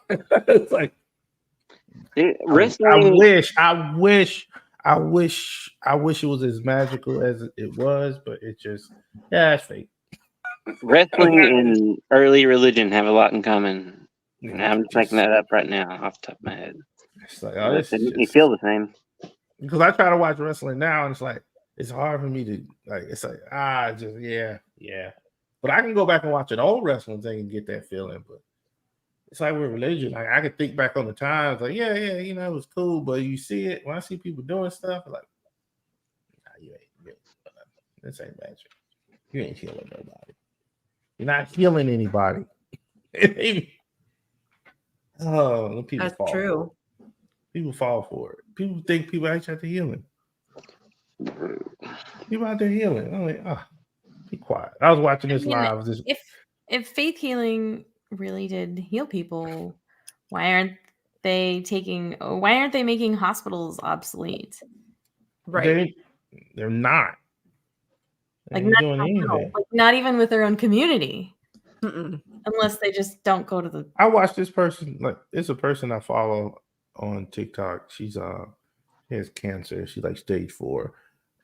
[SPEAKER 4] It's like
[SPEAKER 3] wrestling.
[SPEAKER 4] I wish it was as magical as it was, but it's just it's fake.
[SPEAKER 3] Wrestling and early religion have a lot in common. I'm just making that up right now off the top of my head.
[SPEAKER 4] It's like,
[SPEAKER 3] you feel the same.
[SPEAKER 4] Because I try to watch wrestling now, and it's like it's hard for me to like. It's like yeah. But I can go back and watch an old wrestling thing and get that feeling. But it's like with religion. Like I can think back on the times, like it was cool. But you see it when I see people doing stuff, like you ain't this ain't magic. You ain't healing nobody. You're not healing anybody. People
[SPEAKER 1] That's
[SPEAKER 4] fall
[SPEAKER 1] true.
[SPEAKER 4] For it. People fall for it. People think people actually have to healing. People out there healing. I'm like, be quiet. I was watching this live.
[SPEAKER 2] If faith healing really did heal people, why aren't they making hospitals obsolete?
[SPEAKER 1] Right.
[SPEAKER 4] They're not.
[SPEAKER 2] Like not even with their own community. Unless they just don't go to the.
[SPEAKER 4] I watched this person. Like it's a person I follow on TikTok. She's she has cancer. She's like stage 4,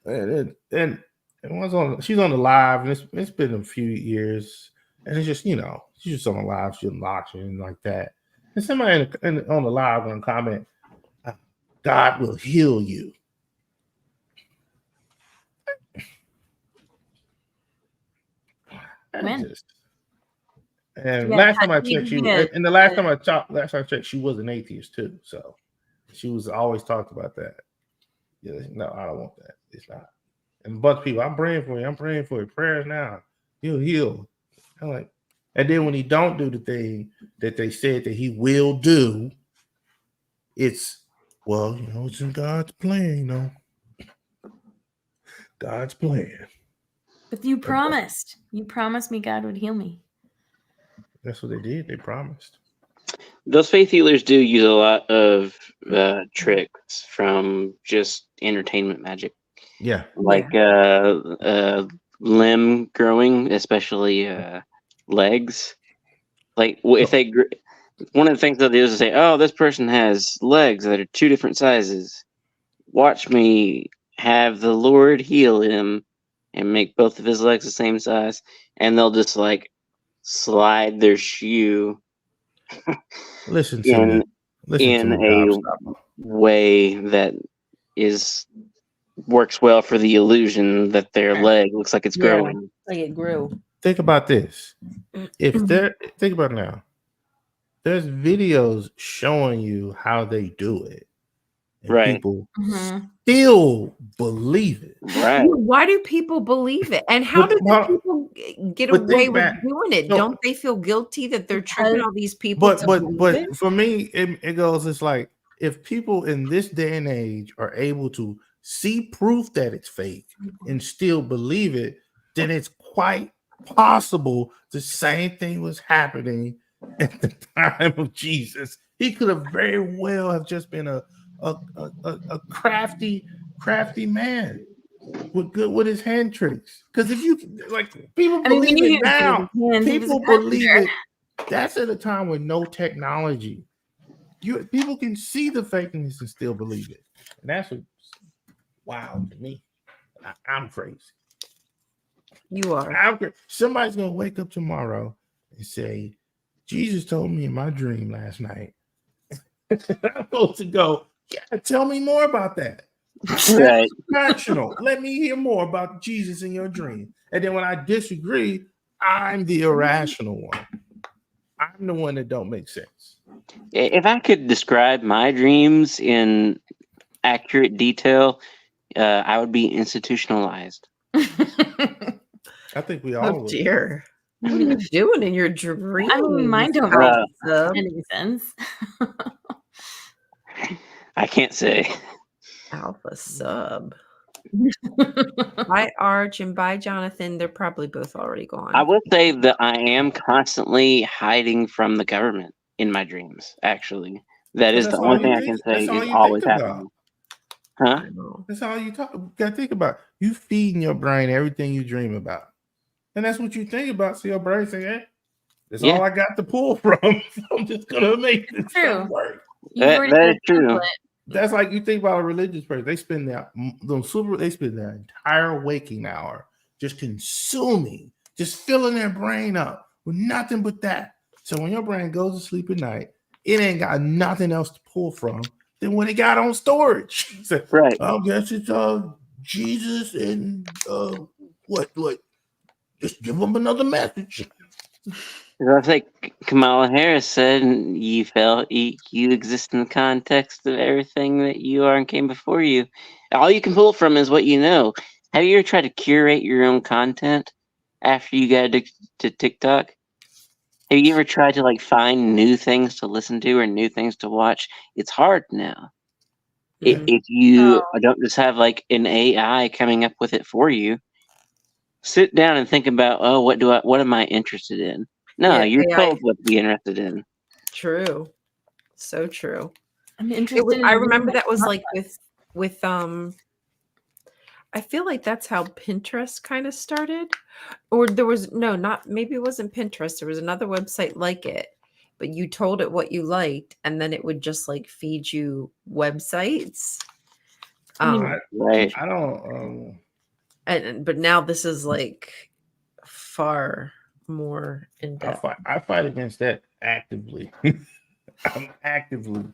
[SPEAKER 4] and she's on the live, and it's been a few years, and it's just she's just on the live. She's unboxing like that, and somebody on the live gonna comment, "God will heal you."
[SPEAKER 2] When?
[SPEAKER 4] And last time I checked, she was an atheist too. So She was always talked about that. Yeah, no, I don't want that. It's not. And a bunch of people, I'm praying for you. I'm praying for you. Prayers now. He'll heal. I'm like, and then when he don't do the thing that they said that he will do, it's, well, it's in God's plan, God's plan.
[SPEAKER 2] But you promised. You promised me God would heal me.
[SPEAKER 4] That's what they did. They promised.
[SPEAKER 3] Those faith healers do use a lot of tricks from just entertainment magic.
[SPEAKER 4] Yeah.
[SPEAKER 3] Like limb growing, especially legs. Like if they, one of the things they'll do is say, "Oh, this person has legs that are 2 different sizes. Watch me have the Lord heal him and make both of his legs the same size." And they'll just like slide their shoe
[SPEAKER 4] Listen to me.
[SPEAKER 3] in a way that works well for the illusion that their leg looks like it's growing.
[SPEAKER 1] Like it grew.
[SPEAKER 4] Think about this. Think about it now. There's videos showing you how they do it. And
[SPEAKER 3] right.
[SPEAKER 4] People still believe it.
[SPEAKER 3] Right.
[SPEAKER 1] Why do people believe it? And how do people get away with doing it? Don't they feel guilty that they're tricking all these people?
[SPEAKER 4] But for me, it goes, it's like, if people in this day and age are able to see proof that it's fake and still believe it, then it's quite possible the same thing was happening at the time of Jesus. He could have very well have just been a crafty man with his hand tricks. Because if you people believe it now, people believe it. That's at a time with no technology. People can see the fakeness and still believe it, and that's what's wild to me. I'm crazy.
[SPEAKER 1] You are.
[SPEAKER 4] Somebody's gonna wake up tomorrow and say, "Jesus told me in my dream last night." I'm supposed to go, "Yeah, tell me more about that."
[SPEAKER 3] Right.
[SPEAKER 4] Rational. Let me hear more about Jesus in your dream. And then when I disagree, I'm the irrational one. I'm the one that don't make sense.
[SPEAKER 3] If I could describe my dreams in accurate detail, I would be institutionalized.
[SPEAKER 4] I think we all would.
[SPEAKER 1] Dear. What are you doing in your dreams?
[SPEAKER 2] I mean, mine don't make any sense.
[SPEAKER 3] I can't say.
[SPEAKER 1] Alpha sub. Bye, Arch, and bye, Jonathan. They're probably both already gone.
[SPEAKER 3] I will say that I am constantly hiding from the government in my dreams, actually. That is the only thing I can say is always happening. Huh?
[SPEAKER 4] That's all you gotta think about. You feeding your brain everything you dream about. And that's what you think about. So your brain say, "Hey, that's all I got to pull from. So I'm just gonna make this stuff work."
[SPEAKER 3] That is true.
[SPEAKER 4] That's like you think about a religious person. They spend their entire waking hour just consuming, just filling their brain up with nothing but that. So when your brain goes to sleep at night, it ain't got nothing else to pull from than what it got on storage. So,
[SPEAKER 3] right.
[SPEAKER 4] I guess it's Jesus and what? Just give them another message.
[SPEAKER 3] That's like Kamala Harris said, you exist in the context of everything that you are and came before you. All you can pull from is what you know. Have you ever tried to curate your own content after you got addicted to TikTok? Have you ever tried to find new things to listen to or new things to watch? It's hard now. Mm-hmm. If you don't just have an AI coming up with it for you, sit down and think about, what am I interested in? No, you're told what to be interested in.
[SPEAKER 1] True. So true.
[SPEAKER 2] I'm interested
[SPEAKER 1] I remember that was with I feel like that's how Pinterest kind of started. Or there was maybe it wasn't Pinterest. There was another website like it, but you told it what you liked and then it would just feed you websites.
[SPEAKER 4] Right. I don't
[SPEAKER 1] but now this is far more in depth.
[SPEAKER 4] I fight against that actively. I'm actively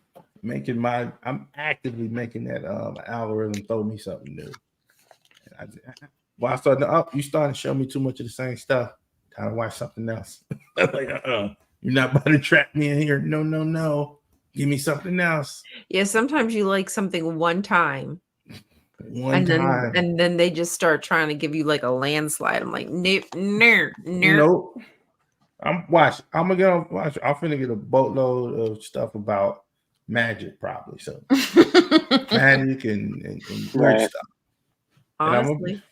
[SPEAKER 4] making that algorithm throw me something new. You starting to show me too much of the same stuff. Time to watch something else. You're not about to trap me in here. No. Give me something else.
[SPEAKER 1] Yeah, sometimes you like something one time.
[SPEAKER 4] One time.
[SPEAKER 1] And then they just start trying to give you like a landslide. I'm like, nope, no.
[SPEAKER 4] Nope. I'm gonna get on watch. I'm finna get a boatload of stuff about magic, probably. So magic and weird stuff.
[SPEAKER 1] Honestly.
[SPEAKER 4] And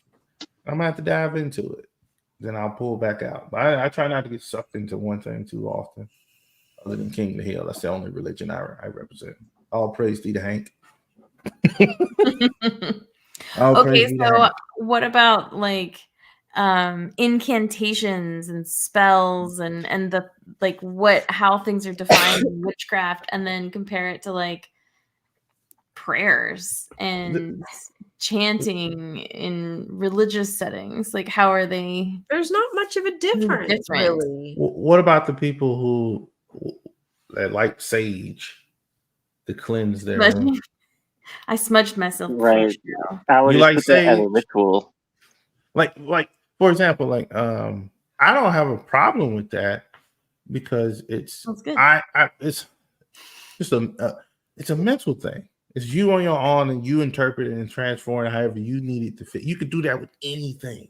[SPEAKER 4] I'm gonna have to dive into it. Then I'll pull back out. But I try not to get sucked into one thing too often. Other than King of the Hill. That's the only religion I represent. All praise be to Hank.
[SPEAKER 2] Okay, so what about like incantations and spells and the like how things are defined in witchcraft, and then compare it to like prayers and chanting in religious settings? Like, how are they?
[SPEAKER 1] There's not much of a difference, really.
[SPEAKER 4] What about the people who like sage to cleanse their
[SPEAKER 2] I smudged myself.
[SPEAKER 3] Right. I would just put that as a ritual.
[SPEAKER 4] Like for example, like I don't have a problem with that because it's it's just it's a mental thing. It's you on your own and you interpret it and transform it however you need it to fit. You could do that with anything.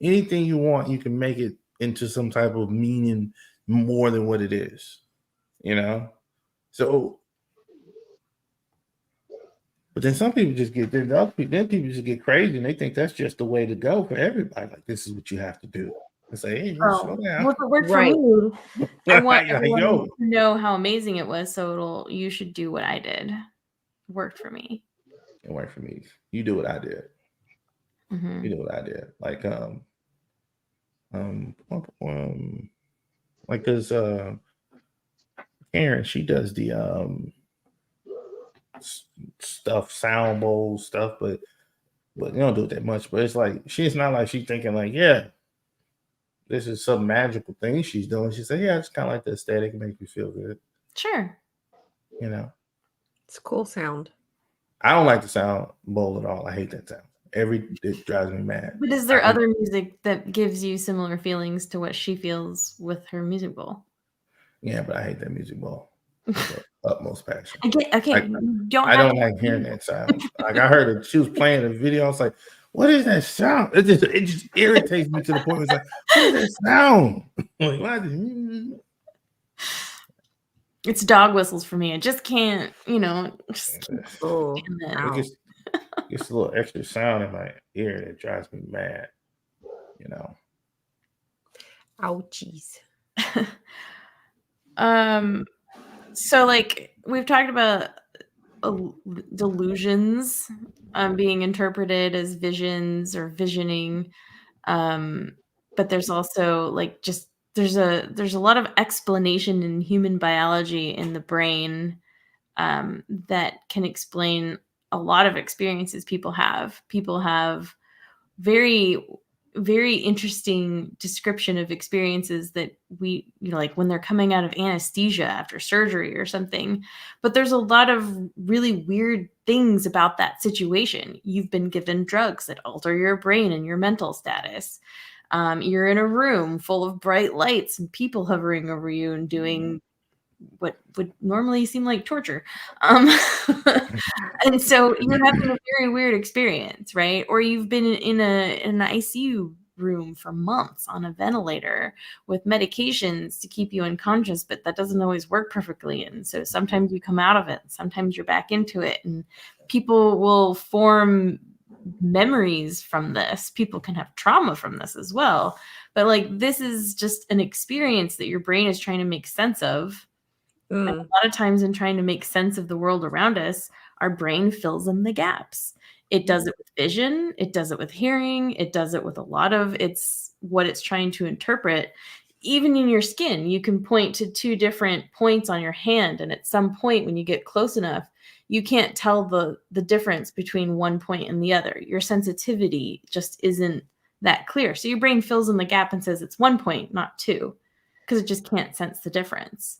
[SPEAKER 4] Anything you want, you can make it into some type of meaning more than what it is. You know? So but then some people just get then people just get crazy and they think that's just the way to go for everybody. Like this is what you have to do. And say, hey, slow down.
[SPEAKER 2] Well, if it worked for me, I want everyone to know how amazing it was. So you should do what I did. It worked for me.
[SPEAKER 4] It worked for me. You do what I did.
[SPEAKER 2] Mm-hmm.
[SPEAKER 4] You do what I did. Like because Karen, she does the stuff, sound bowl stuff, but you don't do it that much. But it's like she's not like she's thinking like, yeah, this is some magical thing she's doing. She said, yeah, it's kind of like the aesthetic, it makes me feel good.
[SPEAKER 2] Sure.
[SPEAKER 4] You know,
[SPEAKER 1] it's a cool sound.
[SPEAKER 4] I don't like the sound bowl at all. I hate that sound. It drives me mad.
[SPEAKER 2] But is there other music that gives you similar feelings to what she feels with her music bowl?
[SPEAKER 4] Yeah, but I hate that music bowl. Utmost passion.
[SPEAKER 2] I
[SPEAKER 4] don't like hearing that sound. Like I heard it. She was playing a video. I was like, "What is that sound?" It just irritates me to the point where it's like, "What is that sound?" Like, what is it?
[SPEAKER 2] It's dog whistles for me. I just can't, just
[SPEAKER 4] it gets a little extra sound in my ear that drives me mad. You know.
[SPEAKER 1] Ouchies.
[SPEAKER 2] So like we've talked about delusions being interpreted as visions or visioning, but there's also like there's a lot of explanation in human biology in the brain that can explain a lot of experiences people have. People have very, very interesting description of experiences that we, like when they're coming out of anesthesia after surgery or something. But there's a lot of really weird things about that situation. You've been given drugs that alter your brain and your mental status. You're in a room full of bright lights and people hovering over you and doing what would normally seem like torture. And so you're having a very weird experience, right? Or you've been in an ICU room for months on a ventilator with medications to keep you unconscious, but that doesn't always work perfectly. And so sometimes you come out of it, sometimes you're back into it, and people will form memories from this. People can have trauma from this as well. But like, this is just an experience that your brain is trying to make sense of. And a lot of times in trying to make sense of the world around us, our brain fills in the gaps. It does it with vision. It does it with hearing. It does it with a lot of what it's trying to interpret. Even in your skin, you can point to two different points on your hand. And at some point, when you get close enough, you can't tell the difference between one point and the other. Your sensitivity just isn't that clear. So your brain fills in the gap and says it's 1 point, not 2, because it just can't sense the difference.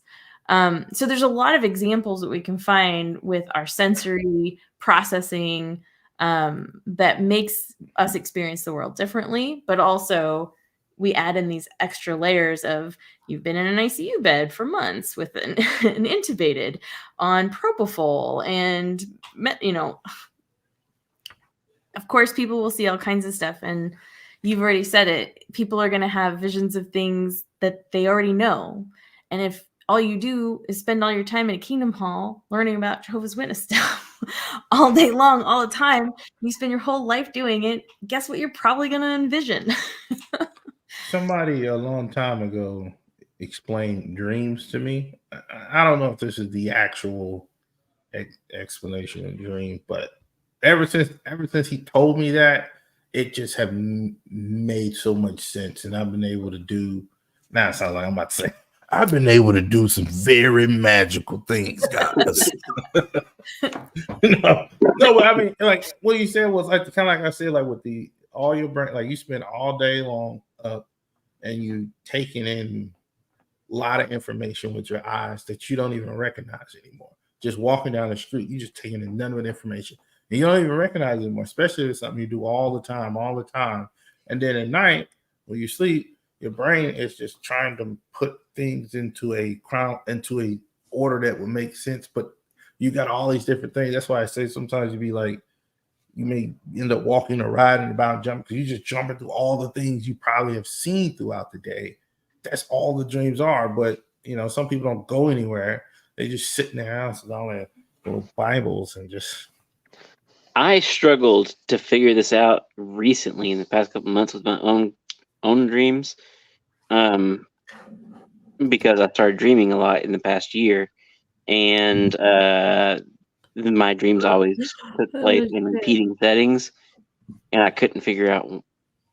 [SPEAKER 2] So there's a lot of examples that we can find with our sensory processing that makes us experience the world differently, but also we add in these extra layers of you've been in an ICU bed for months with an intubated on propofol and, of course, people will see all kinds of stuff. And you've already said it. People are going to have visions of things that they already know. And if all you do is spend all your time in a Kingdom Hall learning about Jehovah's Witness stuff all day long, all the time, you spend your whole life doing it, guess what you're probably going to envision?
[SPEAKER 4] Somebody a long time ago explained dreams to me. I don't know if this is the actual explanation of dream, but ever since he told me that, it just have made so much sense, and I've been able to do. Now it sounds like I'm about to say I've been able to do some very magical things, guys. no, but I mean, like what you said was like kind of like I said, like with all your brain, like you spend all day long up, and you taking in a lot of information with your eyes that you don't even recognize anymore. Just walking down the street, you just taking in none of the information. And you don't even recognize it anymore, especially if it's something you do all the time. And then at night, when you sleep, your brain is just trying to put things into a order that would make sense. But you got all these different things. That's why I say sometimes you may end up walking or riding about jumping because you're just jumping through all the things you probably have seen throughout the day. That's all the dreams are. But some people don't go anywhere. They just sit in their house with all their little Bibles and just.
[SPEAKER 3] I struggled to figure this out recently in the past couple months with my own dreams, because I started dreaming a lot in the past year, and my dreams always took place in repeating settings, and I couldn't figure out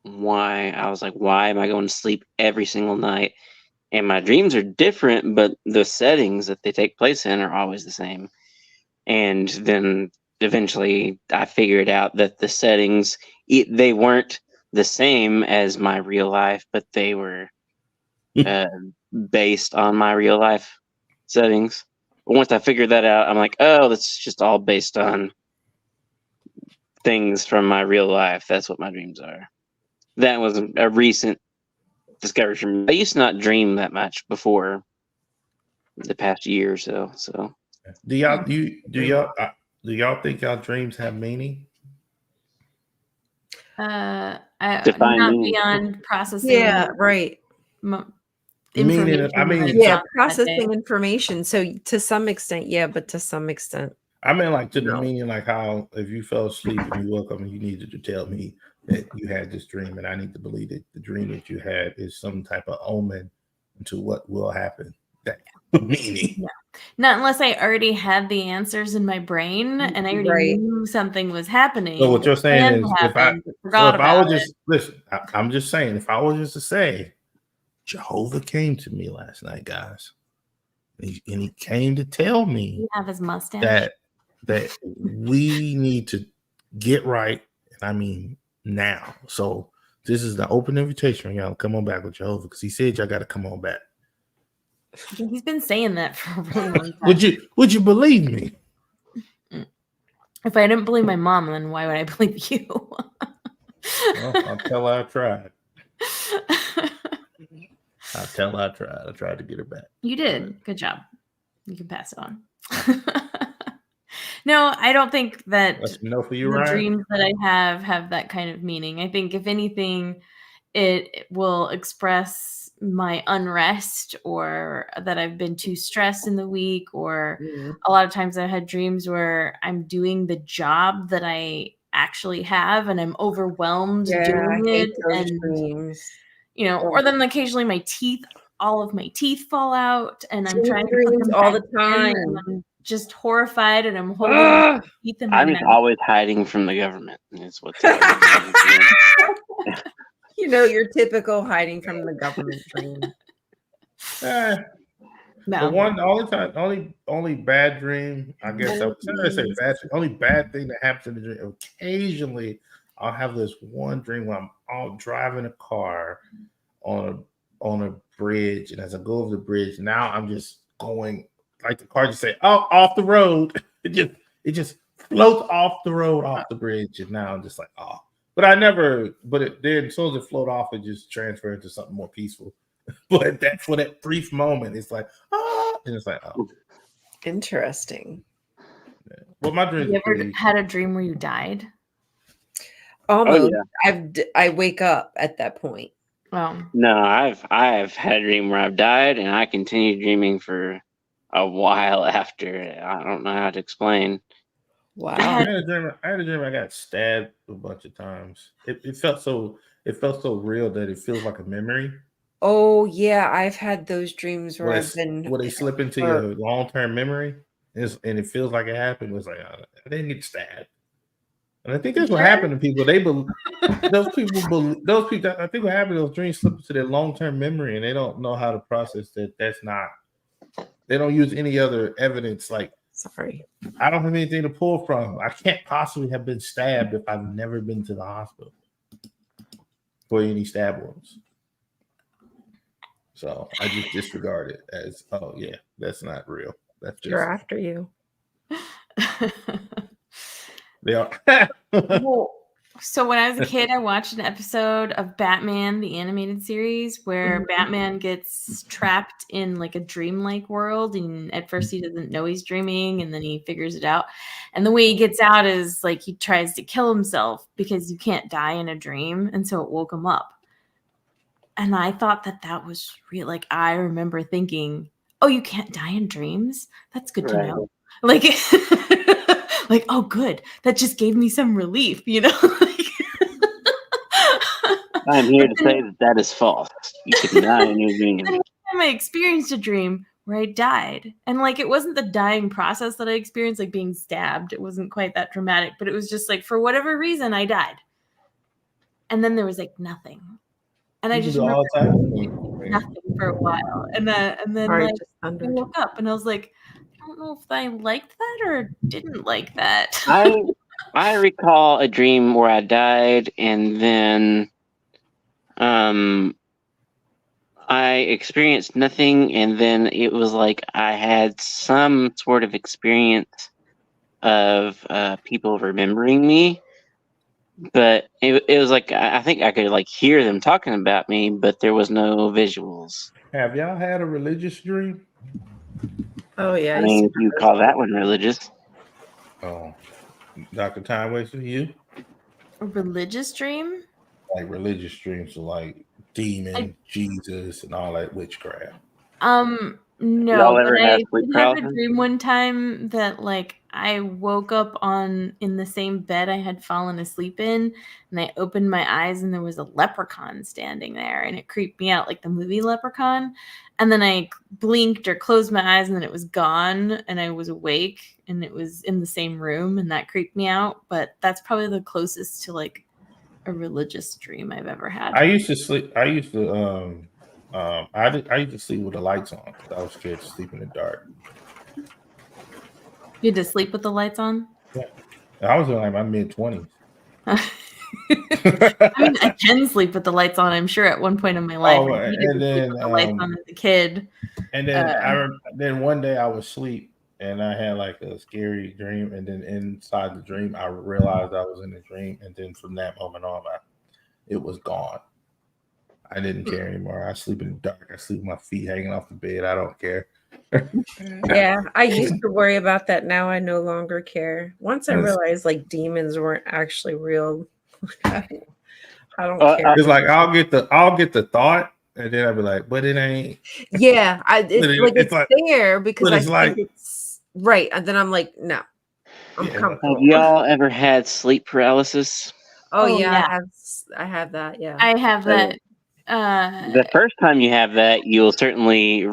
[SPEAKER 3] why. I was like, why am I going to sleep every single night? And my dreams are different, but the settings that they take place in are always the same. And then eventually I figured out that the settings, they weren't the same as my real life, but they were based on my real life settings. But once I figured that out, I'm like, oh, that's just all based on things from my real life. That's what my dreams are. That was a recent discovery for me. I used to not dream that much before the past year or so. So
[SPEAKER 4] do y'all think y'all dreams have meaning?
[SPEAKER 2] Not
[SPEAKER 3] meaning.
[SPEAKER 2] beyond processing.
[SPEAKER 1] Yeah, right.
[SPEAKER 2] Information.
[SPEAKER 1] Processing information. So to some extent, yeah, but to some extent,
[SPEAKER 4] I mean, like to the meaning, like how if you fell asleep and you woke up and you needed to tell me that you had this dream, and I need to believe that the dream that you had is some type of omen into what will happen. That meaning.
[SPEAKER 2] Yeah. Not unless I already had the answers in my brain and I already knew something was happening.
[SPEAKER 4] So what you're saying is, if I was just listen, I'm just saying, if I was just to say, Jehovah came to me last night, guys, and he came to tell me
[SPEAKER 2] you have his mustache
[SPEAKER 4] that we need to get right, and I mean now. So this is the open invitation, y'all. Come on back with Jehovah, because he said y'all got to come on back.
[SPEAKER 2] He's been saying that for a really long time.
[SPEAKER 4] Would you believe me?
[SPEAKER 2] If I didn't believe my mom, then why would I believe you?
[SPEAKER 4] Well, I'll tell her I tried. I tried to get her back.
[SPEAKER 2] You did. Good job. You can pass it on. No, I don't think that
[SPEAKER 4] for you,
[SPEAKER 2] the
[SPEAKER 4] Ryan?
[SPEAKER 2] dreams that I have that kind of meaning. I think if anything, it will express my unrest, or that I've been too stressed in the week, or a lot of times I had dreams where I'm doing the job that I actually have and I'm overwhelmed doing it. And
[SPEAKER 1] dreams.
[SPEAKER 2] Or then occasionally all of my teeth fall out, and I'm trying to put them
[SPEAKER 1] all
[SPEAKER 2] back
[SPEAKER 1] the time.
[SPEAKER 2] in, and I'm just horrified, and I'm holding my teeth in my mouth.
[SPEAKER 3] I'm just always hiding from the government. That's what's
[SPEAKER 1] your typical hiding from the government dream.
[SPEAKER 2] No.
[SPEAKER 4] The only bad dream, I guess I would say bad dream. Only bad thing that happens in the dream. Occasionally, I'll have this one dream where I'm out driving a car on a bridge, and as I go over the bridge, now I'm just going like the car just say, "Oh, off the road." It just floats off the road, off the bridge, and now I'm just like, "Oh, But I never. But then as soon as it float off, it just transferred to something more peaceful. But that for that brief moment, it's like and it's like
[SPEAKER 1] Interesting.
[SPEAKER 4] Yeah. Well, my dreams.
[SPEAKER 2] You ever had a dream where you died?
[SPEAKER 1] Almost.
[SPEAKER 3] Oh, yeah.
[SPEAKER 1] I wake up at that point.
[SPEAKER 2] Well,
[SPEAKER 3] No, I've had a dream where I've died, and I continue dreaming for a while after. I don't know how to explain.
[SPEAKER 1] Wow.
[SPEAKER 4] I had a dream. I got stabbed a bunch of times. It felt so real that it feels like a memory.
[SPEAKER 1] Oh yeah, I've had those dreams where
[SPEAKER 4] Where they slip into your long-term memory, and it feels like it happened. It's like I didn't get stabbed, and I think that's what happened to people. Those people. I think what happened. Those dreams slip into their long-term memory, and they don't know how to process that. That's not. They don't use any other evidence. Like,
[SPEAKER 1] sorry,
[SPEAKER 4] I don't have anything to pull from. I can't possibly have been stabbed if I've never been to the hospital for any stab wounds. So I just disregard it as, oh yeah, that's not real. That's just
[SPEAKER 1] you're after you.
[SPEAKER 4] They are.
[SPEAKER 2] well, so when I was a kid, I watched an episode of Batman, the animated series, where Batman gets trapped in like a dreamlike world, and at first he doesn't know he's dreaming, and then he figures it out. And the way he gets out is like he tries to kill himself because you can't die in a dream, and so it woke him up. And I thought that was real. Like, I remember thinking, oh, you can't die in dreams? That's good to know. Like, like, oh, good. That just gave me some relief, you know?
[SPEAKER 3] I'm here to say that is false. You can die in your dreams.
[SPEAKER 2] I experienced a dream where I died. And like, it wasn't the dying process that I experienced, like being stabbed. It wasn't quite that dramatic, but it was just like, for whatever reason, I died. And then there was like nothing. And I just remember nothing for a while. And then like, I woke up and I was like, I don't know if I liked that or didn't like that.
[SPEAKER 3] I recall a dream where I died, and then I experienced nothing, and then it was like I had some sort of experience of people remembering me. But it was like I think I could like hear them talking about me, but there was no visuals.
[SPEAKER 4] Have y'all had a religious dream?
[SPEAKER 1] Oh yeah,
[SPEAKER 3] I mean, you call that one religious?
[SPEAKER 4] Oh, Dr. Time Waster, you?
[SPEAKER 2] A religious dream?
[SPEAKER 4] Like religious dreams, so like demon, Jesus, and all that witchcraft.
[SPEAKER 2] No, but I did have a dream one time that like I woke up in the same bed I had fallen asleep in, and I opened my eyes and there was a leprechaun standing there, and it creeped me out, like the movie Leprechaun. And then I blinked or closed my eyes and then it was gone, and I was awake and it was in the same room, and that creeped me out. But that's probably the closest to like a religious dream I've ever had.
[SPEAKER 4] I used to sleep with the lights on because I was scared to sleep in the dark.
[SPEAKER 2] You had to sleep with the lights on?
[SPEAKER 4] Yeah. I was in like my mid-20s.
[SPEAKER 2] I mean, I can sleep with the lights on, I'm sure, at one point in my life.
[SPEAKER 4] Oh, and then
[SPEAKER 2] the lights on as a kid.
[SPEAKER 4] And then then one day I was asleep and I had like a scary dream, and then inside the dream I realized I was in a dream, and then from that moment on it was gone. I didn't care anymore. I sleep in the dark. I sleep with my feet hanging off the bed. I don't care.
[SPEAKER 1] Yeah, I used to worry about that. Now I no longer care. Once I realized like demons weren't actually real, I don't care.
[SPEAKER 4] It's like I'll get the thought, and then I'll be like, but it ain't.
[SPEAKER 1] Yeah, it's like, there because I think it's right, and then I'm like, no, I'm comfortable.
[SPEAKER 3] Have y'all ever had sleep paralysis?
[SPEAKER 1] Oh yeah. I have that. Yeah,
[SPEAKER 2] I have that.
[SPEAKER 3] The first time you have that, you'll certainly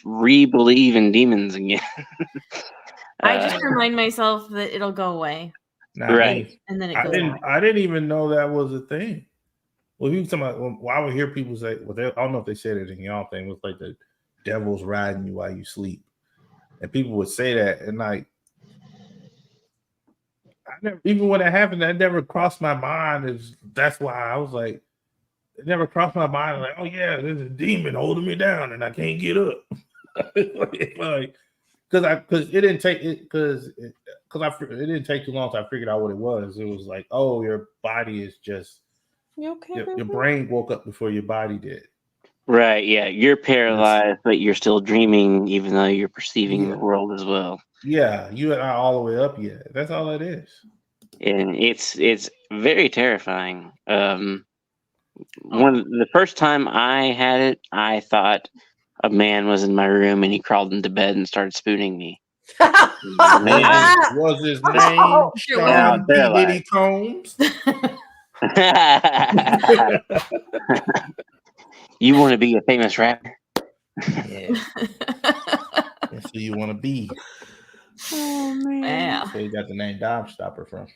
[SPEAKER 3] re-believe in demons again.
[SPEAKER 2] I just remind myself that it'll go away.
[SPEAKER 3] Right.
[SPEAKER 2] And then it goes away.
[SPEAKER 4] I didn't even know that was a thing. Well, you talking about, I would hear people say, I don't know if they said it in y'all thing, it was like the devil's riding you while you sleep. And people would say that, and like, even when that happened, that never crossed my mind. That's why I was like, it never crossed my mind. Like, oh yeah, there's a demon holding me down, and I can't get up. Like, because it didn't take it because because it didn't take too long to I figured out what it was. It was like, oh, your body is just your brain woke up before your body did.
[SPEAKER 3] Right, yeah. You're paralyzed, but you're still dreaming, even though you're perceiving the world as well.
[SPEAKER 4] Yeah, you are not all the way up yet. That's all it is.
[SPEAKER 3] And it's very terrifying. The first time I had it, I thought a man was in my room and he crawled into bed and started spooning me.
[SPEAKER 4] Was his name Sean Diddy Combs?
[SPEAKER 3] You want to be a famous rapper?
[SPEAKER 4] Yeah. That's who you want to be.
[SPEAKER 1] Oh man.
[SPEAKER 2] Yeah.
[SPEAKER 4] So you got the name Dime Stopper from.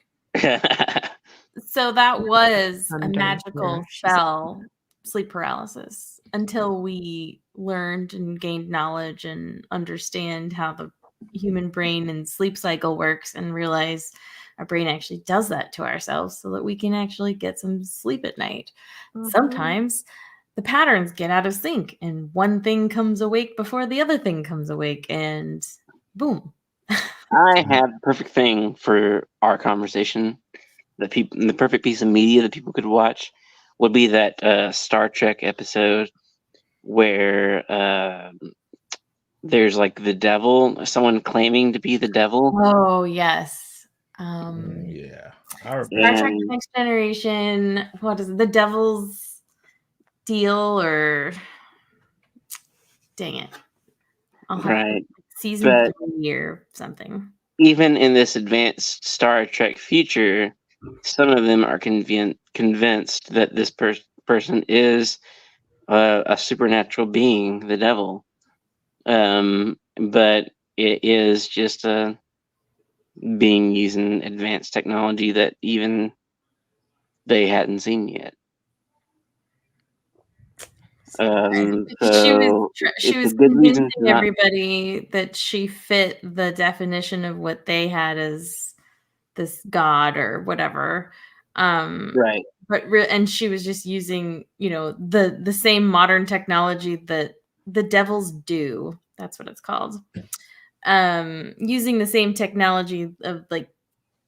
[SPEAKER 2] So that was a magical spell, sleep paralysis, until we learned and gained knowledge and understand how the human brain and sleep cycle works, and realize our brain actually does that to ourselves so that we can actually get some sleep at night. Sometimes the patterns get out of sync and one thing comes awake before the other thing comes awake, and boom.
[SPEAKER 3] I have the perfect thing for our conversation. The perfect piece of media that people could watch would be that Star Trek episode where there's like the devil, someone claiming to be the devil.
[SPEAKER 2] Oh yes.
[SPEAKER 4] Yeah.
[SPEAKER 2] Star Trek Next Generation. What is it? The Devil's Deal, or dang it.
[SPEAKER 3] Right.
[SPEAKER 2] Season 3 or something.
[SPEAKER 3] Even in this advanced Star Trek future, some of them are convinced that this person is a supernatural being, the devil. But it is just a being using advanced technology that even they hadn't seen yet. So
[SPEAKER 2] she was convincing everybody that she fit the definition of what they had as this god or whatever.
[SPEAKER 3] Right.
[SPEAKER 2] And she was just using, the same modern technology that the devils do. That's what it's called. Using the same technology of like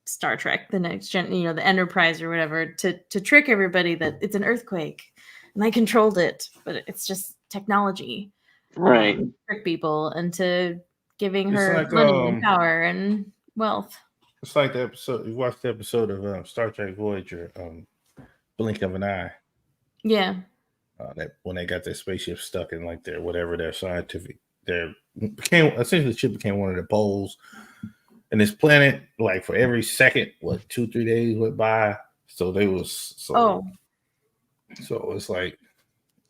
[SPEAKER 2] Star Trek, the Next Gen, the Enterprise or whatever, to trick everybody that it's an earthquake and I controlled it, but it's just technology.
[SPEAKER 3] Right.
[SPEAKER 2] Trick people into giving her money and power and wealth.
[SPEAKER 4] It's like the episode, you watched the episode of Star Trek Voyager, Blink of an Eye.
[SPEAKER 2] Yeah.
[SPEAKER 4] That when they got their spaceship stuck in like their scientific, essentially the ship became one of the poles. And this planet, like for every second, 2-3 days went by. So it's like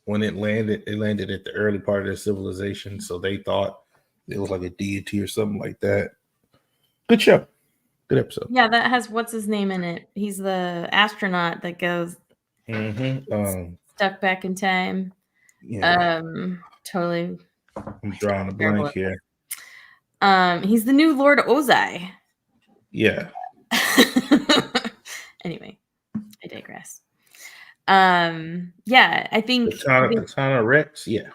[SPEAKER 4] when it landed at the early part of their civilization. So they thought it was like a deity or something like that. Good show. Good episode.
[SPEAKER 2] Yeah, that has what's his name in it. He's the astronaut that goes stuck back in time.
[SPEAKER 4] Yeah.
[SPEAKER 2] Totally.
[SPEAKER 4] I'm drawing a blank here.
[SPEAKER 2] He's the new Lord Ozai.
[SPEAKER 4] Yeah.
[SPEAKER 2] Anyway, I digress. Yeah, I think
[SPEAKER 4] Katana Rex. Yeah.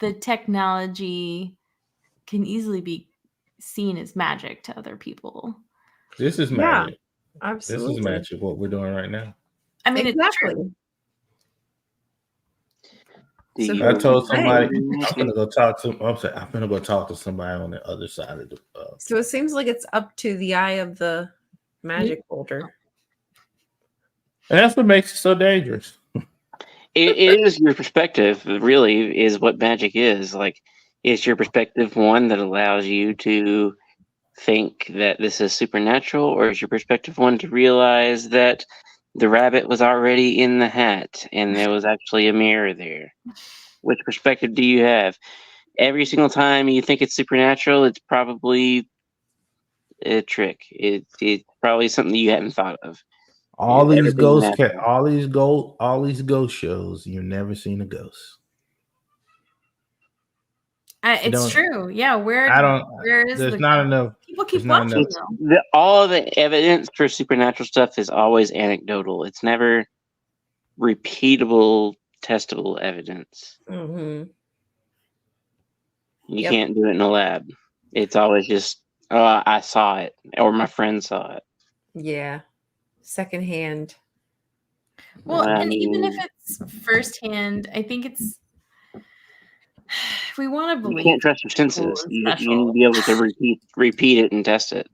[SPEAKER 2] The technology can easily be seen as magic to other people.
[SPEAKER 4] This is magic.
[SPEAKER 1] Absolutely.
[SPEAKER 4] This is magic. What we're doing right now.
[SPEAKER 2] I mean,
[SPEAKER 1] exactly.
[SPEAKER 2] It's true.
[SPEAKER 1] So
[SPEAKER 4] I told somebody I'm gonna go talk to somebody on the other side of the.
[SPEAKER 1] So it seems like it's up to the eye of the magic holder,
[SPEAKER 4] and that's what makes it so dangerous.
[SPEAKER 3] It is your perspective, really, is what magic is. Like, it's your perspective one that allows you to think that this is supernatural, or is your perspective one to realize that the rabbit was already in the hat and there was actually a mirror there? Which perspective do you have? Every single time you think it's supernatural, it's probably a trick. It's probably something you hadn't thought of.
[SPEAKER 4] All these ghost shows, you've never seen a ghost.
[SPEAKER 2] It's true. Yeah, where is
[SPEAKER 4] there's not enough.
[SPEAKER 2] People keep watching
[SPEAKER 3] all the evidence for supernatural stuff is always anecdotal. It's never repeatable, testable evidence.
[SPEAKER 1] Mm-hmm.
[SPEAKER 3] You can't do it in a lab. It's always just I saw it, or my friend saw it.
[SPEAKER 1] Yeah. Secondhand.
[SPEAKER 2] Well,
[SPEAKER 3] I
[SPEAKER 2] and even if
[SPEAKER 3] mean,
[SPEAKER 2] it's firsthand, I think it's if we want to
[SPEAKER 3] you
[SPEAKER 2] believe
[SPEAKER 3] can't trust your
[SPEAKER 2] people
[SPEAKER 3] senses.
[SPEAKER 2] is
[SPEAKER 3] You need
[SPEAKER 2] special.
[SPEAKER 3] to be able to repeat it and test it.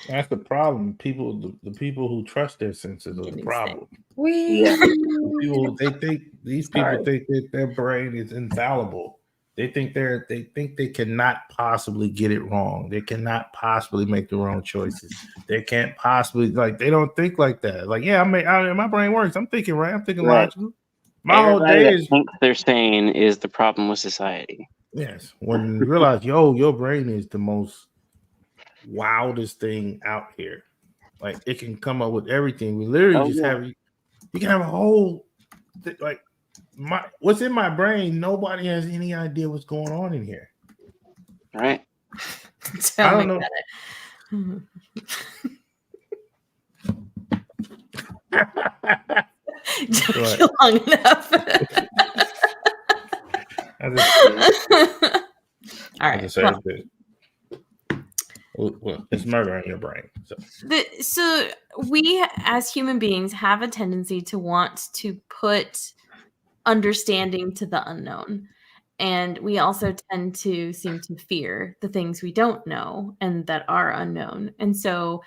[SPEAKER 4] That's the problem. The people who trust their senses are the
[SPEAKER 2] Getting
[SPEAKER 4] problem.
[SPEAKER 3] Yeah.
[SPEAKER 4] The people these people
[SPEAKER 1] Sorry.
[SPEAKER 4] think that their brain is infallible. They think they cannot possibly get it wrong. They cannot possibly make the wrong choices. They can't possibly they don't think like that. Like, yeah, my brain works. I'm thinking right. I'm thinking
[SPEAKER 3] Right.
[SPEAKER 4] logical. My whole
[SPEAKER 3] Everybody
[SPEAKER 4] day
[SPEAKER 3] that
[SPEAKER 4] is
[SPEAKER 3] thinks they're sane is the problem with society.
[SPEAKER 4] yes. When you realize, your brain is the most wildest thing out here. Like it can come up with everything. We literally just have you can have a whole what's in my brain. Nobody has any idea what's going on in here.
[SPEAKER 3] Right.
[SPEAKER 4] I don't know.
[SPEAKER 2] Right. Long enough. All right.
[SPEAKER 4] Well, it's murder in your brain.
[SPEAKER 2] So we as human beings have a tendency to want to put understanding to the unknown. And we also tend to seem to fear the things we don't know and that are unknown. And so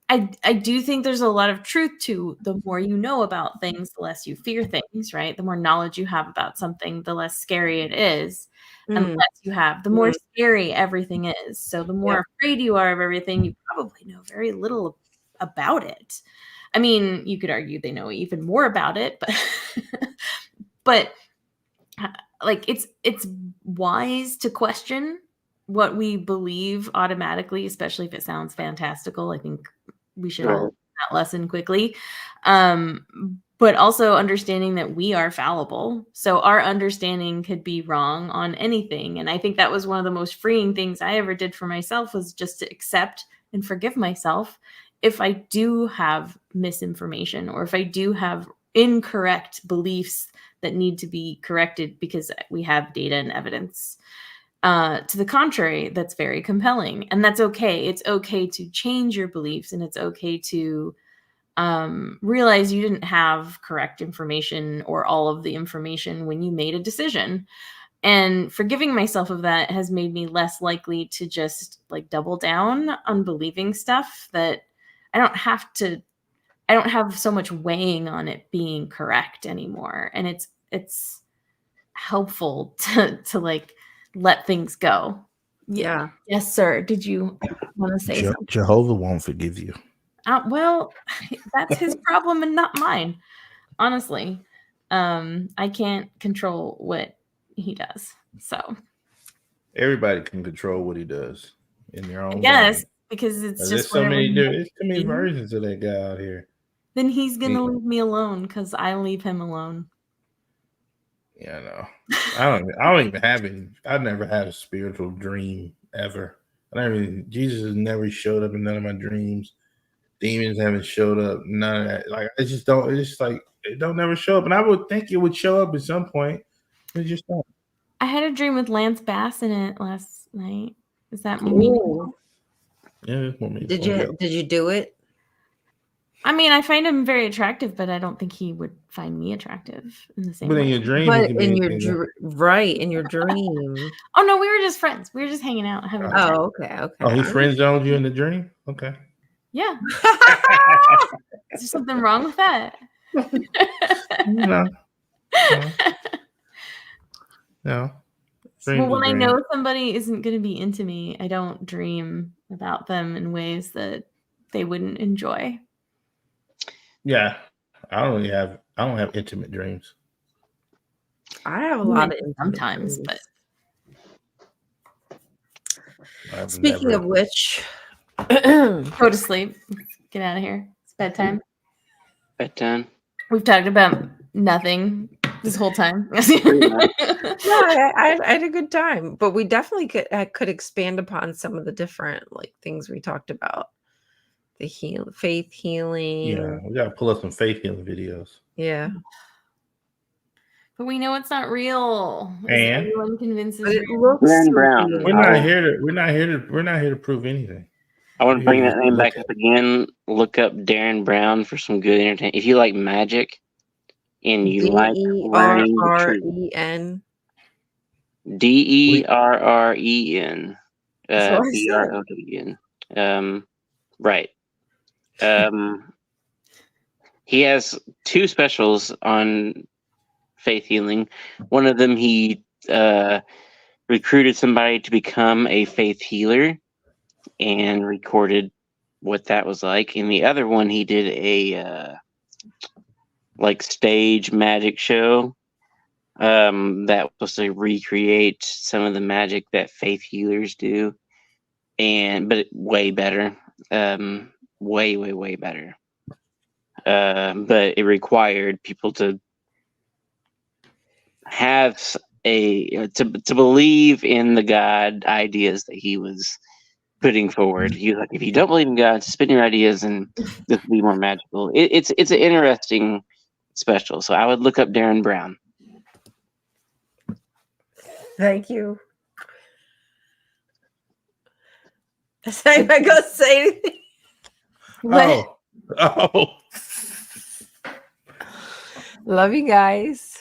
[SPEAKER 2] I do think there's a lot of truth to the more you know about things, the less you fear things, right? The more knowledge you have about something, the less scary it is. And the less you have, the more scary everything is. So the more afraid you are of everything, you probably know very little about it. I mean, you could argue they know even more about it, but like it's wise to question what we believe automatically, especially if it sounds fantastical. I think we should all learn that lesson quickly. But also understanding that we are fallible. So our understanding could be wrong on anything. And I think that was one of the most freeing things I ever did for myself, was just to accept and forgive myself if I do have misinformation or if I do have incorrect beliefs that need to be corrected, because we have data and evidence to the contrary that's very compelling. And that's okay. It's okay to change your beliefs, and it's okay to realize you didn't have correct information or all of the information when you made a decision. And forgiving myself of that has made me less likely to just double down on believing stuff that I don't have so much weighing on it being correct anymore. And it's helpful to let things go.
[SPEAKER 1] Yeah.
[SPEAKER 2] Yes, sir. Did you want to say something?
[SPEAKER 4] Jehovah won't forgive you.
[SPEAKER 2] Well, that's his problem and not mine. Honestly, I can't control what he does. So
[SPEAKER 4] everybody can control what he does in their own.
[SPEAKER 2] I guess because it's
[SPEAKER 4] there's
[SPEAKER 2] just
[SPEAKER 4] so many. There's too many versions of that guy out here.
[SPEAKER 2] Then he's gonna leave me alone because I leave him alone.
[SPEAKER 4] Yeah, no, I don't even have any. I've never had a spiritual dream ever. Jesus has never showed up in none of my dreams. Demons haven't showed up. None of that. Like I just don't. It's just like it don't never show up. And I would think it would show up at some point. It just don't.
[SPEAKER 2] I had a dream with Lance Bass in it last night. Is that meaningful?
[SPEAKER 4] Yeah,
[SPEAKER 1] did you do it?
[SPEAKER 2] I mean, I find him very attractive, but I don't think he would find me attractive in the same
[SPEAKER 4] way.
[SPEAKER 2] But
[SPEAKER 4] in your dream,
[SPEAKER 1] but in your in your dream.
[SPEAKER 2] Oh no, we were just friends. We were just hanging out.
[SPEAKER 1] Okay.
[SPEAKER 4] Oh, he friend zoned you in the dream? Okay.
[SPEAKER 2] Yeah. Is there something wrong with that?
[SPEAKER 4] No.
[SPEAKER 2] Well, when I know somebody isn't going to be into me, I don't dream about them in ways that they wouldn't enjoy.
[SPEAKER 4] Yeah, I don't have intimate dreams.
[SPEAKER 1] I have a lot of
[SPEAKER 2] sometimes,
[SPEAKER 1] dreams.
[SPEAKER 2] But
[SPEAKER 1] speaking of which,
[SPEAKER 2] go to sleep. Get out of here. It's bedtime.
[SPEAKER 3] Bedtime.
[SPEAKER 2] We've talked about nothing this whole time.
[SPEAKER 1] No, I had a good time, but we definitely could expand upon some of the different things we talked about. The faith healing.
[SPEAKER 4] Yeah, we gotta pull up some faith healing videos.
[SPEAKER 1] Yeah.
[SPEAKER 2] But we know it's not real.
[SPEAKER 4] And
[SPEAKER 2] Everyone convinces
[SPEAKER 1] But it
[SPEAKER 2] real.
[SPEAKER 1] looks
[SPEAKER 3] Darren
[SPEAKER 1] so
[SPEAKER 3] Brown.
[SPEAKER 1] real.
[SPEAKER 4] we're not here to prove anything.
[SPEAKER 3] I want to bring that name
[SPEAKER 4] Look
[SPEAKER 3] back
[SPEAKER 4] at
[SPEAKER 3] up again. Look up Darren Brown for some good entertainment. If you like magic and you like learning the truth,
[SPEAKER 1] Derren.
[SPEAKER 3] Derren,
[SPEAKER 1] That's what I said.
[SPEAKER 3] Brown. Right. He has 2 specials on faith healing. One of them, he recruited somebody to become a faith healer and recorded what that was like. In the other one, he did a like stage magic show that was supposed to recreate some of the magic that faith healers do, but way better, way better. But it required people to have to believe in the God ideas that he was putting forward. He was like, if you don't believe in God, spin your ideas and this will be more magical. It's an interesting special. So I would look up Darren Brown.
[SPEAKER 1] Thank you. Is anybody gonna say anything?
[SPEAKER 2] What?
[SPEAKER 4] Oh.
[SPEAKER 1] Love you guys.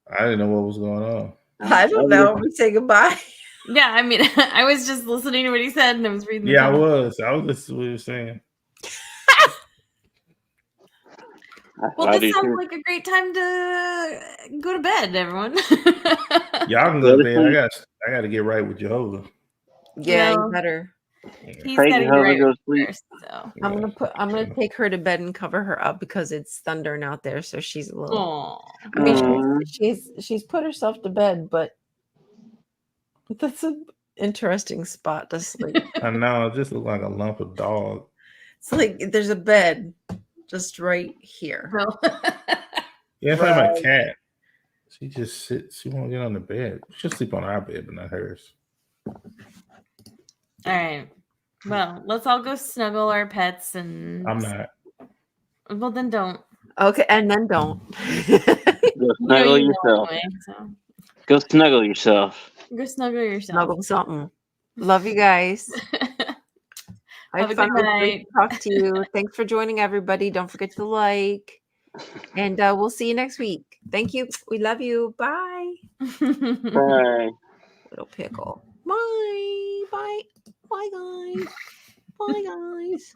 [SPEAKER 4] I didn't know what was going on.
[SPEAKER 1] I don't know. We say goodbye.
[SPEAKER 2] Yeah, I mean, I was just listening to what he said and I was reading.
[SPEAKER 4] Yeah, I was listening to what you were saying.
[SPEAKER 2] Well, this sounds like a great time to go to bed, everyone.
[SPEAKER 4] Y'all can go to bed. I got to get right with Jehovah.
[SPEAKER 1] Yeah, you better.
[SPEAKER 2] He's got to get right first, so.
[SPEAKER 1] I'm gonna take her to bed and cover her up because it's thundering out there, so she's a little.
[SPEAKER 2] Aww.
[SPEAKER 1] I mean, she's put herself to bed, but that's an interesting spot to sleep.
[SPEAKER 4] I know, it just looks like a lump of dog.
[SPEAKER 1] It's like there's a bed just right here.
[SPEAKER 4] Yeah, it's like my cat. She just sits. She won't get on the bed. She'll sleep on our bed, but not hers.
[SPEAKER 2] All right. Well, let's all go snuggle our pets and.
[SPEAKER 4] I'm not.
[SPEAKER 2] Well, then don't.
[SPEAKER 1] Okay, and then don't.
[SPEAKER 3] Go snuggle yourself.
[SPEAKER 2] Anyway, so.
[SPEAKER 3] Go snuggle yourself.
[SPEAKER 2] Go snuggle yourself.
[SPEAKER 1] Snuggle something. Love you guys.
[SPEAKER 2] Have a good night.
[SPEAKER 1] Talk to you. Thanks for joining, everybody. Don't forget to like. And we'll see you next week. Thank you. We love you. Bye.
[SPEAKER 3] Bye.
[SPEAKER 1] Little pickle. Bye. Bye. Bye, guys. Bye, guys.